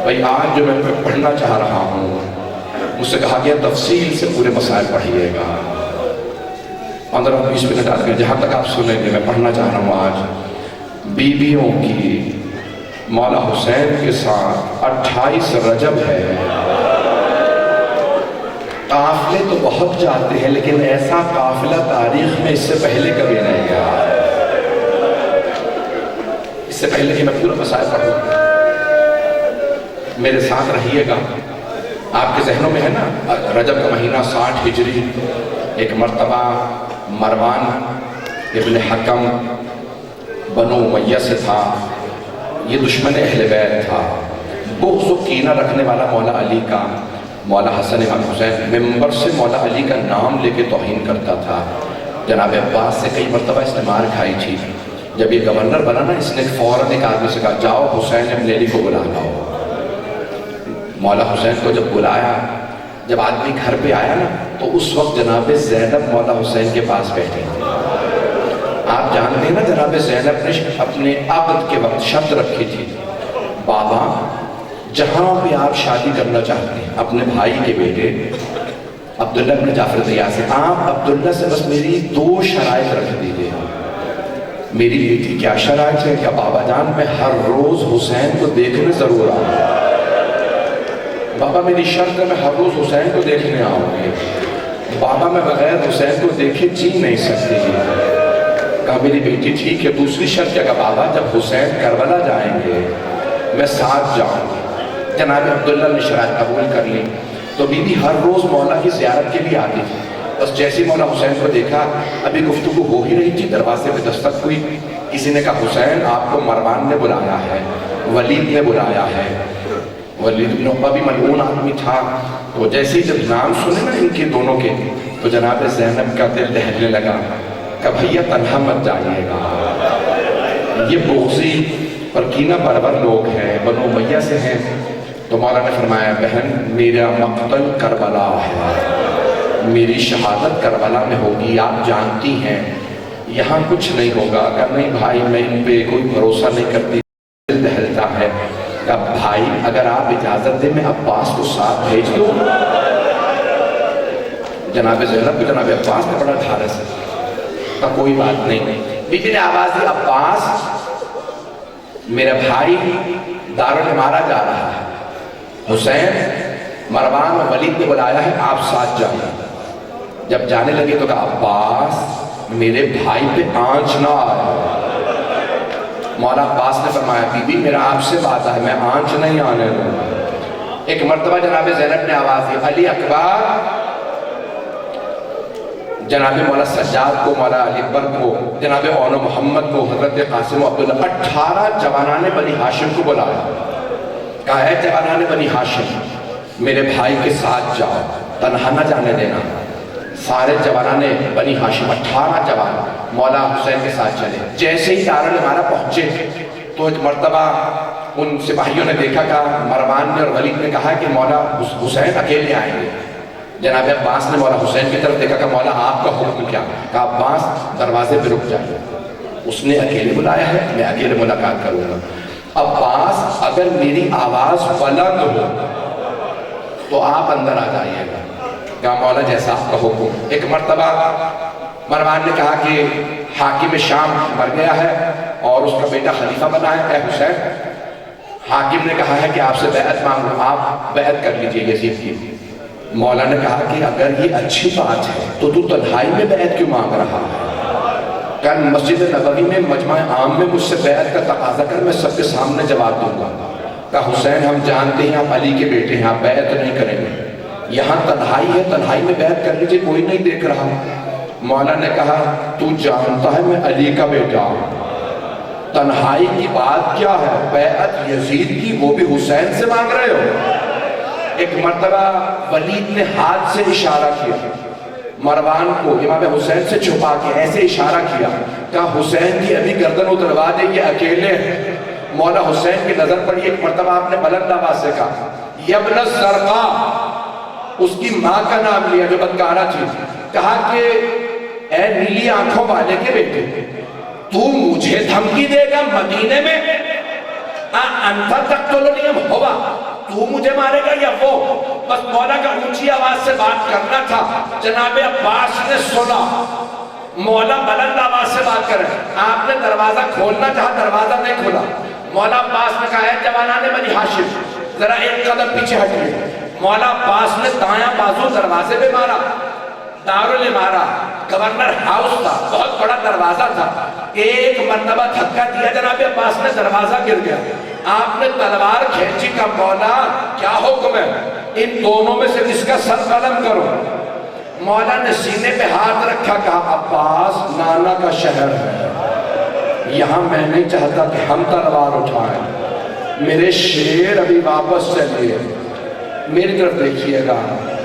بھائی آج جو میں پڑھنا چاہ رہا ہوں مجھ سے کہا گیا تفصیل سے پورے مسائل پڑھیے گا. 15-20 منٹ آج جہاں تک آپ سنیں گے میں پڑھنا چاہ رہا ہوں. آج بیویوں کی مولا حسین کے ساتھ 28 رجب ہے. قافلے تو بہت جاتے ہیں لیکن ایسا قافلہ تاریخ میں اس سے پہلے کبھی نہیں گیا. اس سے پہلے کہ میں پورا مسائل پڑھوں میرے ساتھ رہیے گا. آپ کے ذہنوں میں ہے نا رجب کا مہینہ 60 ہجری. ایک مرتبہ مروان ابن حکم بنو امیہ سے تھا. یہ دشمن اہل بیت تھا. بغض و کینہ رکھنے والا مولا علی کا. مولا حسن امام حسین ممبر سے مولا علی کا نام لے کے توہین کرتا تھا. جناب عباس سے کئی مرتبہ اس نے مار کھائی تھی. جب یہ گورنر بنا نا اس نے فوراً ایک آدمی سے کہا جاؤ حسین ابن علی کو بلا لاؤ. مولا حسین کو جب بلایا, جب آدمی گھر پہ آیا نا تو اس وقت جناب زینب مولا حسین کے پاس بیٹھے. آپ جانتے ہیں نا جناب زینب نے اپنے عقد کے وقت شرط رکھی تھی بابا جہاں بھی آپ شادی کرنا چاہتے ہیں اپنے بھائی کے بیٹے عبداللہ بن جعفر طیار سے, آپ عبداللہ سے بس میری 2 شرائط رکھ دیجیے. میری بیٹی کیا شرائط ہے؟ کیا بابا جان میں ہر روز حسین کو دیکھنے ضرور آؤں. بابا میری شرط ہے میں ہر روز حسین کو دیکھنے آؤں گی. بابا میں بغیر حسین کو دیکھے جی نہیں سکتی. کہا میری بیٹی ٹھیک ہے. دوسری شرط کیا؟ کہا بابا جب حسین کربلا جائیں گے میں ساتھ جاؤں گی. جناب عبداللہ نے شرائط قبول کر لی تو بی بی ہر روز مولا کی زیارت کے لیے آتی تھی. بس جیسے مولا حسین کو دیکھا ابھی گفتگو ہو ہی رہی تھی, دروازے پہ دستک ہوئی. کسی نے کہا حسین آپ کو مروان نے بلایا ہے, ولید نے بلایا ہے. ولید بن عقبہ بھی ملعون آدمی تھا. تو جیسے ہی جب نام سنے نا ان کے دونوں کے تو جناب زینب کا دل دہلنے لگا کہ بھیا تنہا مت جائیے گا. یہ بغضی اور کینہ پرور لوگ ہیں, بنو امیہ سے ہیں. تو مولا نے فرمایا بہن میرا مقتل کربلا ہے, میری شہادت کربلا میں ہوگی. آپ جانتی ہیں یہاں کچھ نہیں ہوگا. کہ نہیں بھائی میں ان پہ کوئی بھروسہ نہیں کرتی, دل دہلتا ہے. کہ بھائی اگر آپ اجازت دیں میں عباس کو ساتھ بھیج دوں. جناب زینب کو جناب عباس نے بڑا ڈھارس ہے. کہ کوئی بات نہیں. بی بی نے آواز دی عباس میرا بھائی دارالعمارہ جا رہا ہے, حسین مروان اور ولید نے بلایا ہے, آپ ساتھ جائیں. جب جانے لگے تو کہا عباس میرے بھائی پہ آنچ نہ آئے. مولا عباس نے فرمایا بی بی میرا آپ سے بات ہے, میں آنچ نہیں آنے دوں. ایک مرتبہ جناب زینب نے آواز دی علی اکبر. جناب مولا سجاد کو, مولا علی اکبر کو, جناب اون محمد کو, حضرت قاسم و عبداللہ 18 جوانان بنی ہاشم کو بلایا. کہا ہے جوانان بنی ہاشم میرے بھائی کے ساتھ جاؤ, تنہا نہ جانے دینا. سارے جوانان بنی ہاشم 18 جوان مولا حسین کے ساتھ چلے. جیسے ہی دارالعمارہ پہنچے تو ایک مرتبہ ان سپاہیوں نے دیکھا کہ مروان نے اور ولید نے کہا کہ مولا حسین اکیلے آئیں گے. جناب عباس نے مولا حسین کی طرف دیکھا کہ مولا آپ کا حکم کیا؟ کہا عباس دروازے پہ رک جائے, اس نے اکیلے بلایا ہے, میں اکیلے ملاقات کروں گا. عباس اگر میری آواز بلند ہو تو آپ اندر آ جائیے گا. کہا مولا جیسا آپ کا حکم. ایک مرتبہ مروان نے کہا کہ حاکم شام مر گیا ہے اور اس کا بیٹا خلیفہ بنا ہے, اے حسین. حاکم نے کہا ہے کہ آپ سے بیعت مانگ لو, آپ بیعت کر لیجئے یزید کی. مولا نے کہا کہ اگر یہ اچھی بات ہے تو تنہائی میں بیعت کیوں مانگ رہا ہے؟ کل مسجد نبوی میں مجمع عام میں مجھ سے بیعت کا تقاضا کر, میں سب کے سامنے جواب دوں گا. کہا حسین ہم جانتے ہیں آپ علی کے بیٹے ہیں, آپ بیعت نہیں کریں گے. یہاں تنہائی ہے, تنہائی میں بیعت کر لیجئے, کوئی نہیں دیکھ رہا. مولا نے کہا تو جانتا ہے میں علی کا بیٹا ہوں، تنہائی کی بات کیا ہے، بیعت یزید کی وہ بھی حسین سے مانگ رہے ہو؟ ایک مرتبہ ولید نے ہاتھ سے اشارہ کیا مروان کو امام حسین سے چھپا کے ایسے اشارہ کیا، کہا حسین کی ابھی گردن اتروا دے، یہ اکیلے ہیں۔ مولا حسین کی نظر پڑی، ایک مرتبہ آپ نے بلند آواز سے کہا یبن الزرقاء، اس کی ماں کا نام لیا جو بدکارہ تھی، کہا کہ اے نیلی آنکھوں والے کے بیٹے، تو مجھے دھمکی دے گا مدینے میں؟ انتا تقتلنی ام ہوا، تو مجھے مارے گا یا وہ؟ بس مولا کا اونچی آواز سے بات کرنا تھا۔ جناب عباس نے سنا، مولا بلند آواز سے بات کر رہے ہیں، آپ نے دروازہ کھولنا چاہا، دروازہ نہیں کھولا۔ مولا عباس نے کہا ہے جوانان بنی ہاشم ذرا ایک قدم پیچھے ہٹیے۔ مولا عباس نے دایاں بازو دروازے پہ مارا، داروں نے مارا، گورنر ہاؤس تھا، بہت بڑا دروازہ تھا، ایک مرتبہ دھکا دیا، جناب عباس نے دروازہ گر گیا۔ آپ نے تلوار کھینچی، کا مولا کیا حکم ہے، ان دونوں میں سے کس کا سر قلم کرو؟ مولا نے سینے پہ ہاتھ رکھا، کہا عباس نانا کا شہر ہے، یہاں میں نہیں چاہتا کہ ہم تلوار اٹھائیں، میرے شیر ابھی واپس چلیے، میری طرف دیکھیے گا،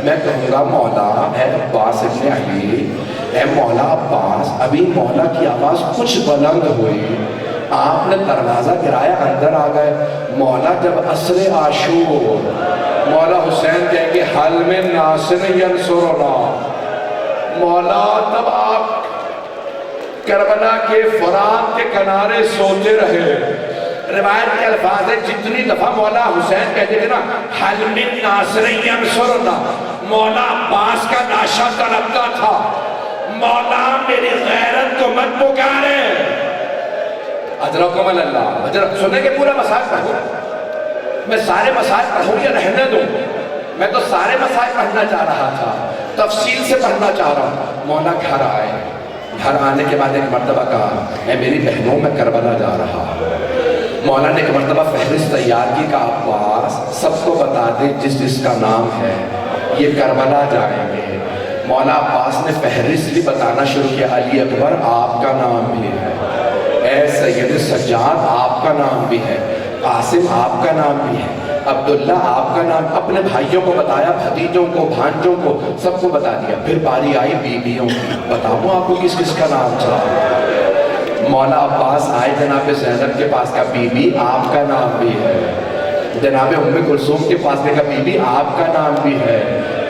میں کہوں گا مولا اے عباس ابن علی، اے مولا عباس، ابھی مولا کی آواز کچھ بلند ہوئی، آپ نے دروازہ گرایا، اندر آ گئے۔ مولا جب عصر عاشور، مولا حسین کہیں گے حل من ناصر ینصرنا، مولا تب آپ کربلا کے فرات کے کنارے سوتے رہے۔ روایت کے الفاظ ہے جتنی دفعہ مولا حسین کہتے تھے نا حل من ناصر ینصرنا، مولا عباس کا لاشا طلبتا تھا، مولا میری غیرت کو مت پکارے۔ ادرکم اللہ، حضرت سنیں کہ پورا مسائل پڑھوں، میں سارے مسائل پڑھوں یا رہنے دوں؟ میں تو سارے مسائل پڑھنا چاہ رہا تھا، تفصیل سے پڑھنا چاہ رہا ہوں۔ مولا گھر آئے، گھر آنے کے بعد ایک مرتبہ کہا اے میری بہنوں میں کربلا جا رہا ہوں۔ مولا نے ایک مرتبہ فہرست تیار کی، کہا عباس سب کو بتا دے جس جس کا نام ہے، یہ کربلا جائیں گے۔ مولا عباس نے فہرست بھی بتانا شروع کیا، علی اکبر آپ کا نام بھی ہے، اے سید سجاد آپ کا نام بھی ہے، قاسم آپ کا نام بھی ہے، عبداللہ آپ کا نام، اپنے بھائیوں کو بتایا، بھتیجوں کو، بھانجوں کو، سب کو بتا دیا۔ پھر باری آئی بیویوں کی، بتاؤں آپ کو کس کس کا نام تھا؟ مولا عباس آئے جناب زینب کے پاس، کا بی بی آپ کا نام بھی ہے، جناب ام کلثوم کے پاس نے کہا بی بی آپ کا نام بھی ہے،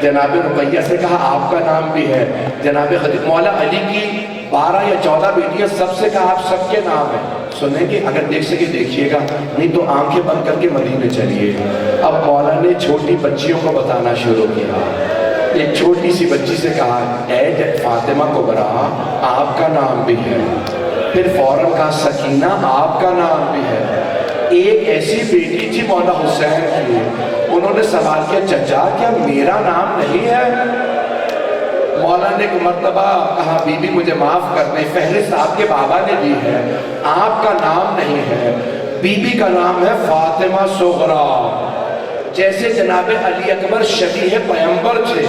جناب رقیہ سے کہا آپ کا نام بھی ہے، جناب مولا علی کی 12 یا 14 بیٹیاں، سب سے کہا آپ سب کے نام ہیں۔ سنیں گے اگر دیکھ سکے دیکھیے گا، نہیں تو آنکھیں بند کر کے مدینے چلیے۔ اب مولا نے چھوٹی بچیوں کو بتانا شروع کیا، ایک چھوٹی سی بچی سے کہا اے فاطمہ کبریٰ آپ کا نام بھی ہے، پھر فوراً کہا سکینہ آپ کا نام بھی ہے۔ ایک ایسی بیٹی تھی مولا حسین کی، انہوں نے سوال کیا چچا کیا میرا نام نہیں ہے؟ مولا نے ایک مرتبہ کہا بی بی مجھے معاف کر دیں، فہرست آپ کے بابا نے دی ہے، آپ کا نام نہیں ہے، بی بی کا نام ہے فاطمہ صغریٰ۔ جیسے جناب علی اکبر شبیہ پیغمبر تھے،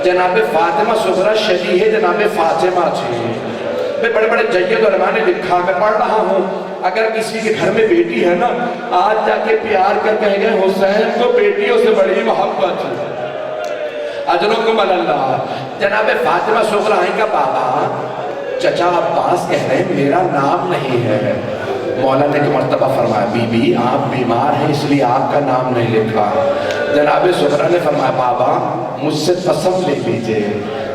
جناب فاطمہ صغریٰ شبیہ جناب فاطمہ تھے۔ میں بڑے بڑے جید علماء نے لکھا، میں پڑھ رہا ہوں، اگر کسی کے گھر میں بیٹی ہے نا، آج جا کے پیار کر کہیں گے حسین کو بیٹیوں سے بڑی محبت ہے، اجرکم اللہ۔ جناب فاطمہ صغریٰ ہیں کا بابا چچا عباس کہہ رہے ہیں میرا نام نہیں ہے۔ مولا نے ایک مرتبہ فرمایا بی بی آپ بیمار ہیں اس لیے آپ کا نام نہیں لکھا۔ جناب صغریٰ نے فرمایا بابا مجھ سے قسم لے لیجئے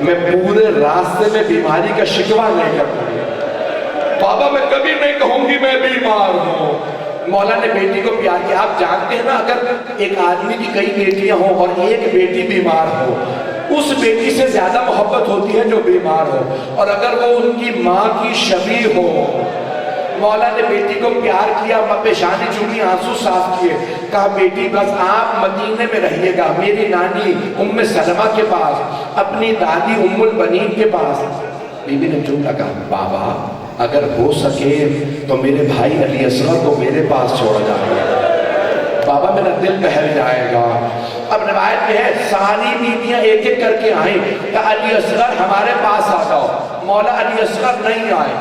میں پورے راستے میں بیماری کا شکوہ نہیں کروں گی، بابا میں کبھی نہیں کہوں گی میں بیمار ہوں۔ مولا نے بیٹی کو پیار کیا۔ آپ جانتے ہیں نا اگر ایک آدمی کی کئی بیٹیاں ہوں اور ایک بیٹی بیمار ہو، اس بیٹی سے زیادہ محبت ہوتی ہے جو بیمار ہو، اور اگر وہ ان کی ماں کی شبیہ ہو۔ مولا نے بیٹی کو پیار کیا، پیشانی چومی آنسو صاف کیے، کہا بیٹی بس آپ مدینے میں رہیے گا، میری نانی ام سلمہ کے پاس، اپنی دادی ام البنین کے پاس۔ بی بی نے جملہ کہا بابا اگر ہو سکے تو میرے بھائی علی اصغر کو میرے پاس چھوڑ جائے، بابا میرا دل بہل جائے گا۔ اب روایت میں ہے ساری بیویاں ایک ایک کر کے آئیں کہ علی اصغر ہمارے پاس آ جاؤ. مولا علی اصغر نہیں آئے.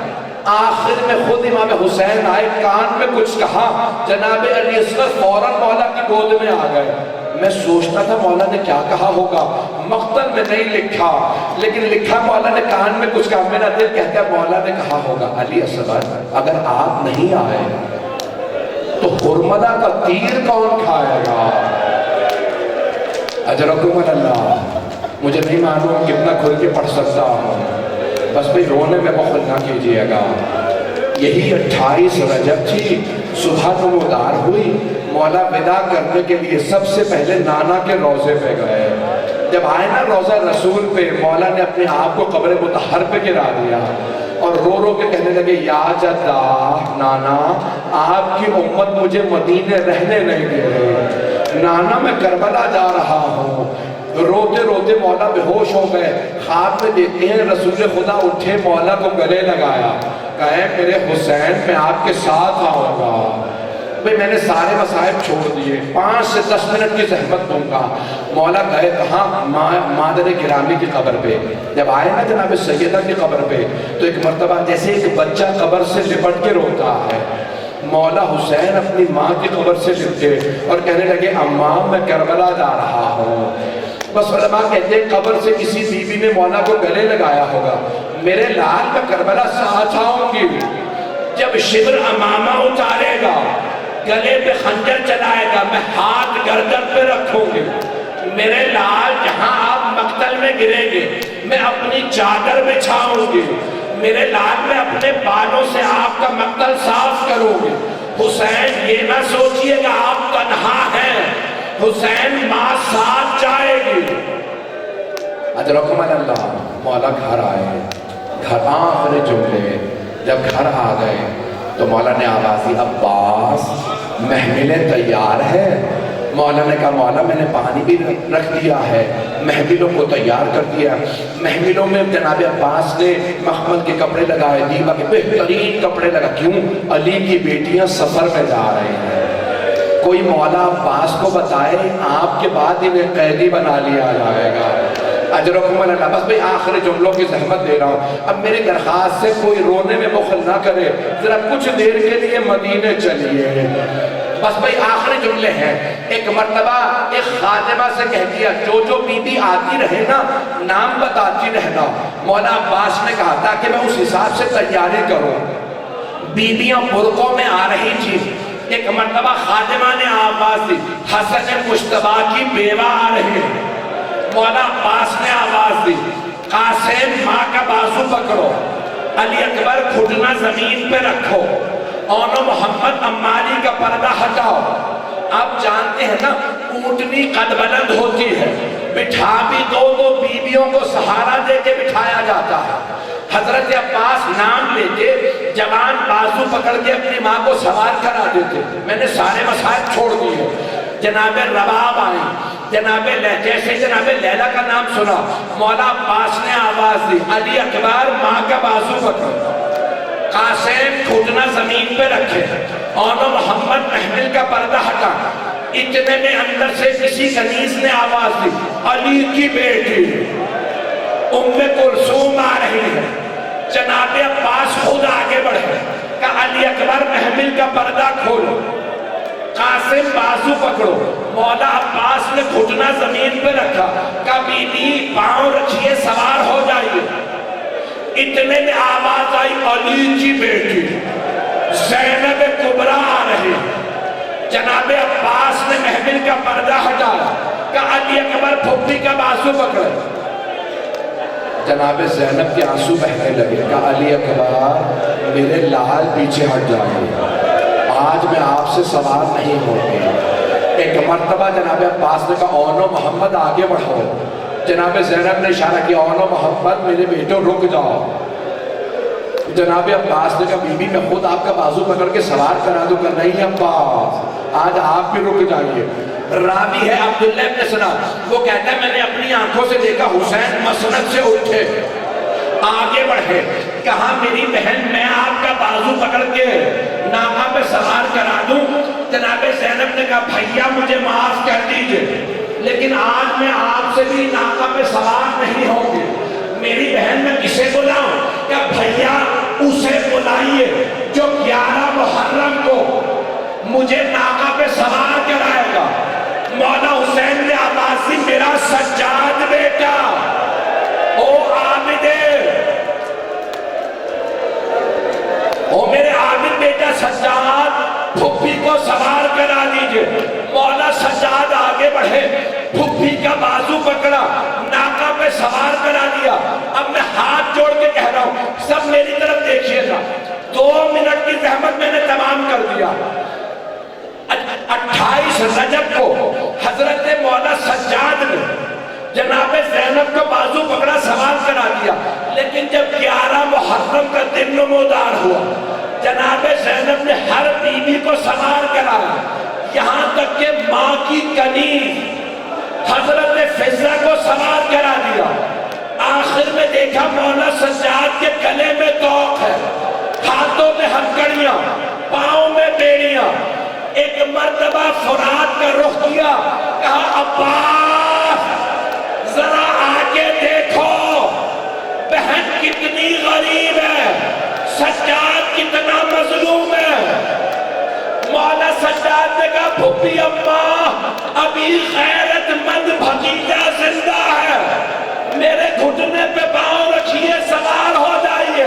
آخر میں خود امام حسین آئے, کان میں کچھ کہا, جناب علی اصغر فوراً مولا کی گود میں آ گئے. میں سوچتا تھا مولا نے کیا کہا ہوگا, مقتل میں نہیں لکھا لیکن لکھا مولا نے کان میں کچھ کہا. میرا دل کہتا ہے مولا نے کہا ہوگا علی اصغر اگر آپ نہیں آئے تو حرملہ کا تیر کون کھائے گا؟ اجرکم اللہ. مجھے نہیں معلوم کتنا کھل کے پڑھ سکتا ہوں, بس بھی رونے میں بخل نہ کیجئے گا. یہی 28 رجب تھی, صبح نمودار ہوئی. مولا ودا کرنے کے لیے سب سے پہلے نانا کے روضے پہ گئے. جب آئے نا روضہ رسول پہ, مولا نے اپنے آپ کو قبر مطہر پہ گرا دیا اور رو رو کے کہنے لگے یا جدہ نانا آپ کی امت مجھے مدینے رہنے نہیں دے رہی, نانا میں کربلا جا رہا ہوں. روتے روتے مولا بے ہوش ہو گئے. خواب میں دیکھتے ہیں رسول خدا اٹھے, مولا کو گلے لگایا, کہے میرے حسین میں آپ کے ساتھ آؤں گا. بھئی میں نے سارے مصائب چھوڑ دیے, 5 سے 10 منٹ کی زحمت دوں گا. مولا گئے کہاں؟ مادر گرامی کی قبر پہ. جب آئے نا جناب سیدہ کی قبر پہ تو ایک مرتبہ جیسے ایک بچہ قبر سے لپٹ کے روتا ہے, مولا حسین اپنی ماں کی قبر سے لپٹے اور کہنے لگے اماں میں کربلا جا رہا ہوں. بس علماء کہتے ہیں قبر سے کسی بیوی نے مولا کو گلے لگایا ہوگا, میرے لال میں کربلا ساتھ آؤں گی. جب شبر امامہ اتارے گا, گلے پہ خنجر چلائے گا, میں ہاتھ گردن پہ رکھوں گی. میرے لال جہاں آپ مقتل میں گریں گے میں اپنی چادر بچھاؤں گی. میرے لال میں اپنے بالوں سے آپ کا مقتل صاف کروں گی. حسین یہ نہ سوچئے گا آپ تنہا ہیں, حسین ماں ساتھ جائے گی. اجرکم اللہ. مولا گھر آئے, گھر آخر جملے جب گھر آ گئے تو مولا نے آواز دی عباس محملیں تیار ہے. مولا نے کہا مولا میں نے پانی بھی رکھ دیا ہے, محملوں کو تیار کر دیا. محملوں میں جناب عباس نے مخمل کے کپڑے لگائے, دیبا کے بہترین کپڑے لگا. کیوں؟ علی کی بیٹیاں سفر میں جا رہی ہیں. کوئی مولا عباس کو بتائے آپ کے بعد انہیں قیدی بنا لیا جائے گا. اجرکم اللہ. بس بھئی آخر جملوں کی زحمت دے رہا ہوں. اب میرے درخواست سے کوئی رونے میں بخل نہ کرے, ذرا کچھ دیر کے لیے مدینے چلیے. بس بھئی آخری جملے ہیں. ایک مرتبہ ایک خادمہ سے کہہ دیا جو جو بی بی آتی رہے نا نام بتاتی رہنا. مولا عباس نے کہا تاکہ میں اس حساب سے تیاری کروں. بیویاں برقوں میں آ رہی تھی. ایک مرتبہ خادمہ نے آواز دی حسن مشتبہ کی بیوہ آ رہی ہے. مولا عباس نے آواز دی قاسم ماں کا بازو پکڑو, علی اکبر گھٹنا زمین پہ رکھو, اونو محمد عماری کا پردہ ہٹاؤ. آپ جانتے ہیں نا اونٹنی قد بلند ہوتی ہے, بٹھا بھی دو بیویوں کو سہارا دے کے بٹھایا جاتا ہے. حضرت عباس نام لیتے, جوان بازو پکڑ کے اپنی ماں کو سوار کرا دیتے. میں نے سارے مسائل چھوڑ دیے. جناب رباب آئیں, جیسے جناب لیلہ کا نام سنا, مولا عباس نے آواز دی علی اکبر ماں کا بازو پکڑو, قاسم گھٹنا زمین پہ رکھے, اونو محمد محمل کا پردہ ہٹا. اتنے میں اندر سے کسی کنیز نے آواز دی علی کی بیٹی ام کلثوم آ رہی ہے. جناب عباس خود آگے بڑھے کہ علی اکبر محمل کا پردہ کھولو, قاسم بازو پکڑو. مولا عباس نے گھٹنا زمین پہ رکھا, کبھی بھی پاؤں رکھیے سوار ہو جائیے. اتنے میں آواز آئی علی کی بیٹی زینب کبریٰ آ رہی. جناب عباس نے محمل کا پردہ ہٹایا کہ علی اکبر پھپھی کا بازو پکڑے. جناب زینب کے آنسو بہنے لگے کہ علی اکبر میرے لال پیچھے ہٹ جائے, آج میں آپ سے سوال نہیں ہوگی. ایک مرتبہ جناب عباس نے کہا اونو محمد آگے بڑھو. جناب زینب نے اشارہ کیا اونو محمد میرے بیٹوں رک جاؤ. جناب عباس نے کہا بی بی میں خود آپ کا بازو پکڑ کے سوار کرا دوں. کہ نہیں عباس آج آپ بھی رک جائیے. راوی ہے عبداللہ ابن سلام, وہ کہتا ہے میں نے اپنی آنکھوں سے دیکھا حسین مسند سے اٹھے آگے بڑھے, کہا میری بہن میں آپ کا بازو پکڑ کے ناقہ پہ سوار کرا دوں. جناب زینب نے کہا بھائیا مجھے معاف کر دیجئے, لیکن آج میں آپ سے بھی ناقہ پہ سوار نہیں ہوں گے. میری بہن میں کسے بلاؤں؟ کہ بھیا اسے بلائیے جو 11 محرم کو مجھے ناقہ پہ سوار کرائے گا. مولا حسین نے عباسی میرا سجاد بیٹا، او عابدے، او میرے عابد بیٹا سجاد، پھپھی کو سوار کرا دیجئے. مولا سجاد آگے بڑھے، پھپھی کا بازو پکڑا، ناقہ پہ سوار کرا دیا. اب میں ہاتھ جوڑ کے کہہ رہا ہوں، سب میری طرف دیکھئے گا. 2 منٹ کی زحمت میں نے تمام کر دیا. 28 رجب کو حضرت مولا سجاد نے جناب زینب کو بازو پکڑا، سوار کرا دیا. لیکن جب 11 محرم کا دن نمودار ہوا، جناب زینب نے ہر بیوی کو سوار کرایا، یہاں تک کہ ماں کی کنیز حضرت فضہ کو سوار کرا دیا. آخر میں دیکھا مولا سجاد کے گلے میں توق ہے، ہاتھوں میں ہتھکڑیاں، پاؤں میں بیڑیاں. ایک مرتبہ فرات کا رخ کیا، کہا عباس ذرا آگے دیکھو، بہن کتنی غریب ہے، سجاد کتنا مظلوم ہے. مولا سجاد نے کہا پھپھی اماں ابھی غیرت مند بھتیجا زندہ ہے، میرے گھٹنے پہ پاؤں رکھیے، سوار ہو جائیے.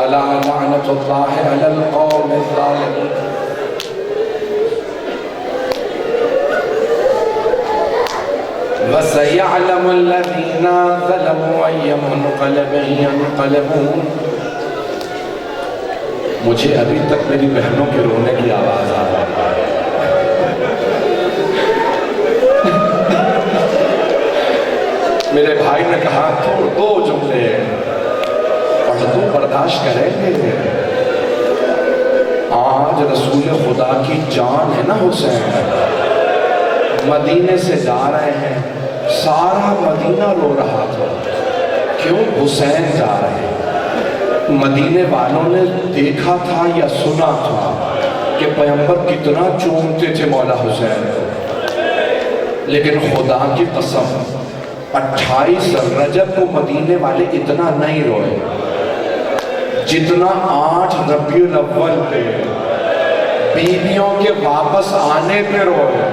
الا لعنت اللہ علی القوم الظالمین. وَسَيَعْلَمُ الَّذِينَ ظَلَمُوا أَيَّ مُنْقَلَبٍ يَنْقَلِبُونَ. مجھے ابھی تک میری بہنوں کے رونے کی آواز آ رہی ہے. میرے بھائی نے کہا تو 2 جملے پڑھ دو، برداشت کریں گے. آج رسول خدا کی جان ہے نا حسین، مدینے سے جا رہے ہیں، سارا مدینہ رو رہا تھا. کیوں؟ حسین جا رہے ہیں. مدینے والوں نے دیکھا تھا یا سنا تھا کہ پیغمبر کتنا چومتے تھے مولا حسین کو، لیکن خدا کی قسم 28 رجب کو مدینے والے اتنا نہیں روئے جتنا 8 ربیع الاول پہ بیویوں کے واپس آنے پہ روئے.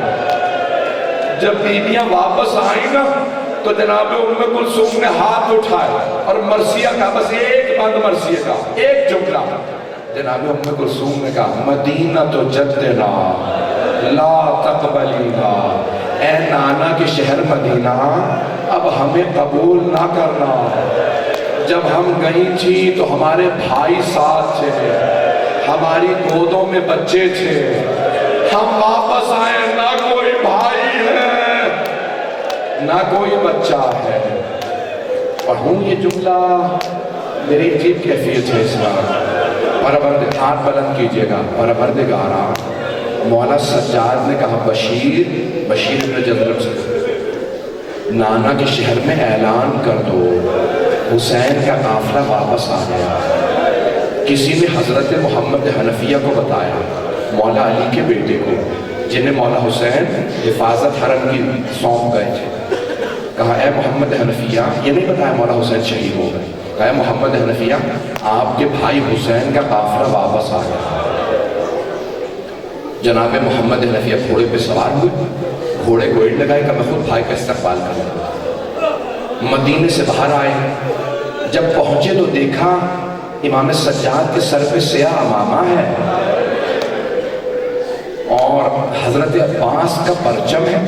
جب بیویاں واپس آئیں نا تو جناب ام کلثوم نے ہاتھ اٹھائے اور مرثیہ کا، بس ایک بند مرثیہ کا ایک جملہ، جناب ام کلثوم نے کہا مدینہ تو جدنا لا تقبلینا، اے نانا کے شہر مدینہ اب ہمیں قبول نہ کرنا. جب ہم گئی تھی تو ہمارے بھائی ساتھ تھے، ہماری گودوں میں بچے تھے، ہم واپس آئے نہ کوئی بھائی ہے نہ کوئی بچہ ہے. پڑھوں یہ جملہ، میری عجیب کیفیت ہے اس میں. ہاتھ بلند کیجئے گا. پروردگارا، مولا سجاد نے کہا بشیر ابن جذرب سے نانا کے شہر میں اعلان کر دو حسین کا قافلہ واپس آ گیا. کسی نے حضرت محمد حنفیہ کو بتایا، مولا علی کے بیٹے کو، جنہیں مولا حسین حفاظت حرم کی سونپ گئے تھے. کہا اے محمد حنفیہ، یہ نہیں بتایا مولا حسین شہید ہو گئے، کہا اے محمد حنفیہ آپ کے بھائی حسین کا قافلہ واپس آ گیا. جناب محمد حنفیہ گھوڑے پہ سوار ہوئے، گھوڑے کو اینٹ لگائے کہ میں خود بھائی کا استقبال کروں. مدینے سے باہر آئے، جب پہنچے تو دیکھا امام سجاد کے سر پہ سیاہ عمامہ ہے اور حضرت عباس کا پرچم ہے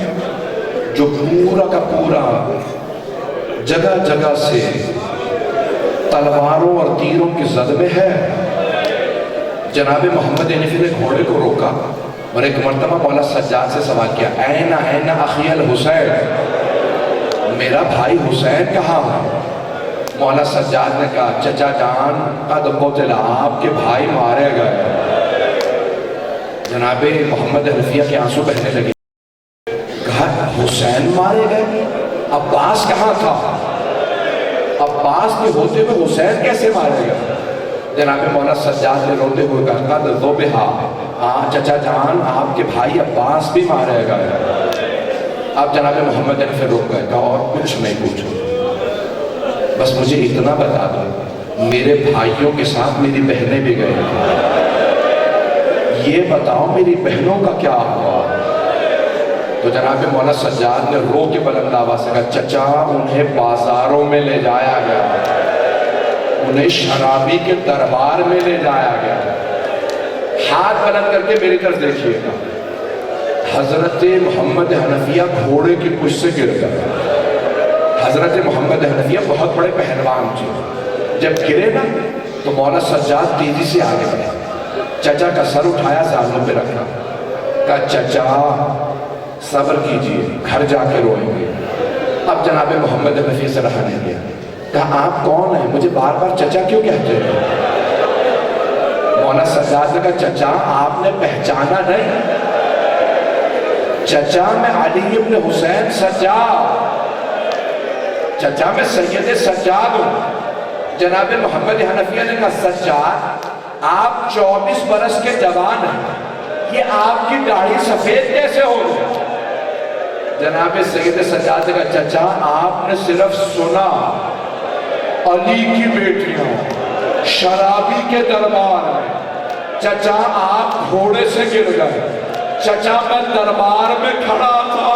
جو پورا کا پورا جگہ جگہ سے تلواروں اور تیروں کی زد میں ہے. جناب محمد حنفی نے گھوڑے کو روکا اور ایک مرتبہ مولا سجاد سے سوال کیا، این اخی الحسین، میرا بھائی حسین کہاں ہے؟ مولا سجاد نے کہا چچا جان قد قتل، آپ کے بھائی مارے گئے. جناب محمد حنفیہ کے آنسو بہنے لگے. کہا حسین مارے گئے؟ عباس کہاں تھا؟ عباس کے ہوتے ہوئے حسین کیسے مارے گئے؟ جناب مولا سجاد نے روتے ہوئے کہا قد ذبح چچا جان آپ کے بھائی عباس بھی مارے گئے. اب جناب محمد نے پھر رک گئے، کہا اور کچھ نہیں پوچھو، بس مجھے اتنا بتا دو میرے بھائیوں کے ساتھ میری بہنیں بھی گئے تھے، یہ بتاؤ میری بہنوں کا کیا ہوا؟ تو جناب مولانا سجاد نے رو کے بلند آواز سے کہا چچا انہیں بازاروں میں لے جایا گیا، انہیں شرابی کے دربار میں لے جایا گیا. ہاتھ بلند کر کے میری طرف دیکھیے گا. حضرت محمد حنفیہ گھوڑے کی پشت سے گر گئے. حضرت محمد حنفیہ بہت بڑے پہلوان تھے، جب گرے نا تو مولانا سجاد تیزی سے آگے بڑھے، چچا کا سر اٹھایا زانوں پہ رکھا، کہا چچا صبر کیجئے گھر جا کے روئیں گے. اب جناب محمد حنفیہ سے رہا نہیں گیا، کہا آپ کون ہیں؟ مجھے بار بار چچا کیوں کہتے ہیں؟ مولانا سجاد نے کہا چچا آپ نے پہچانا نہیں، چچا میں علی ابن حسین سجاد، چچا میں سید سجاد ہوں. جناب محمد حنفیہ نے کہا سجاد آپ 24 برس کے جوان ہیں، یہ آپ کی داڑھی سفید کیسے ہو گئی؟ جناب سید سجاد نے کہا چچا آپ نے صرف سنا علی کی بیٹیاں شرابی کے دربار میں، چچا آپ گھوڑے سے گر گئے، چچا میں دربار میں کھڑا تھا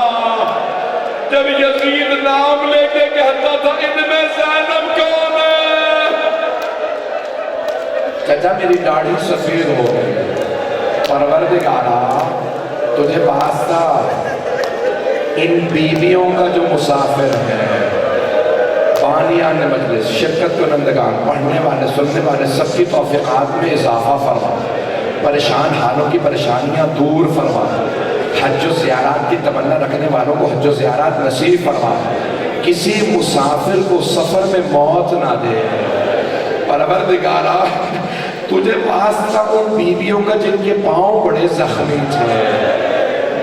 جب یزید نام لے کے کہتا تھا ان میں زینب کون ہے؟ چچا میری داڑھی سفید ہو گئی، پروردگارا تجھے واسطہ ان بیویوں کا جو مسافر ہے، بانیان مجلس، شرکت کنندگان، پڑھنے والے سننے والے سب کی توفیقات میں اضافہ فرما، پریشان حالوں کی پریشانیاں دور فرما، حج و زیارات کی تمنا رکھنے والوں کو حج و زیارات نصیب فرما، کسی مسافر کو سفر میں موت نہ دے. پروردگارا تجھے واسطہ ان بیویوں کا جن کے پاؤں بڑے زخمی تھے،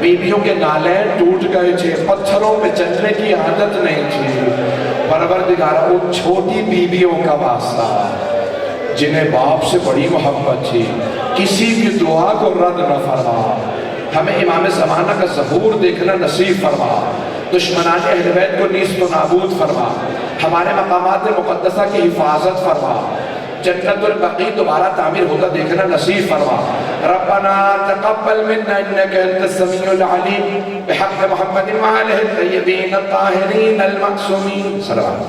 بیویوں کے نالین ٹوٹ گئے تھے، پتھروں پہ چلنے کی عادت نہیں تھی. پروردگارا ان چھوٹی بیویوں کا واسطہ جنہیں باپ سے بڑی محبت تھی، کسی کی دعا کو رد نہ فرما. ہمیں امام زمانہ کا ظہور دیکھنا نصیب فرما، دشمنان اہل بیت کو نیست و نابود فرما، ہمارے مقامات مقدسہ کی حفاظت فرما، جنت البقیع دوبارہ تعمیر ہوتا دیکھنا نصیب فرما. ربنا تقبل منا انك انت السميع العليم بحق محمد وآلہ الطیبین الطاہرین المعصومین. صلوات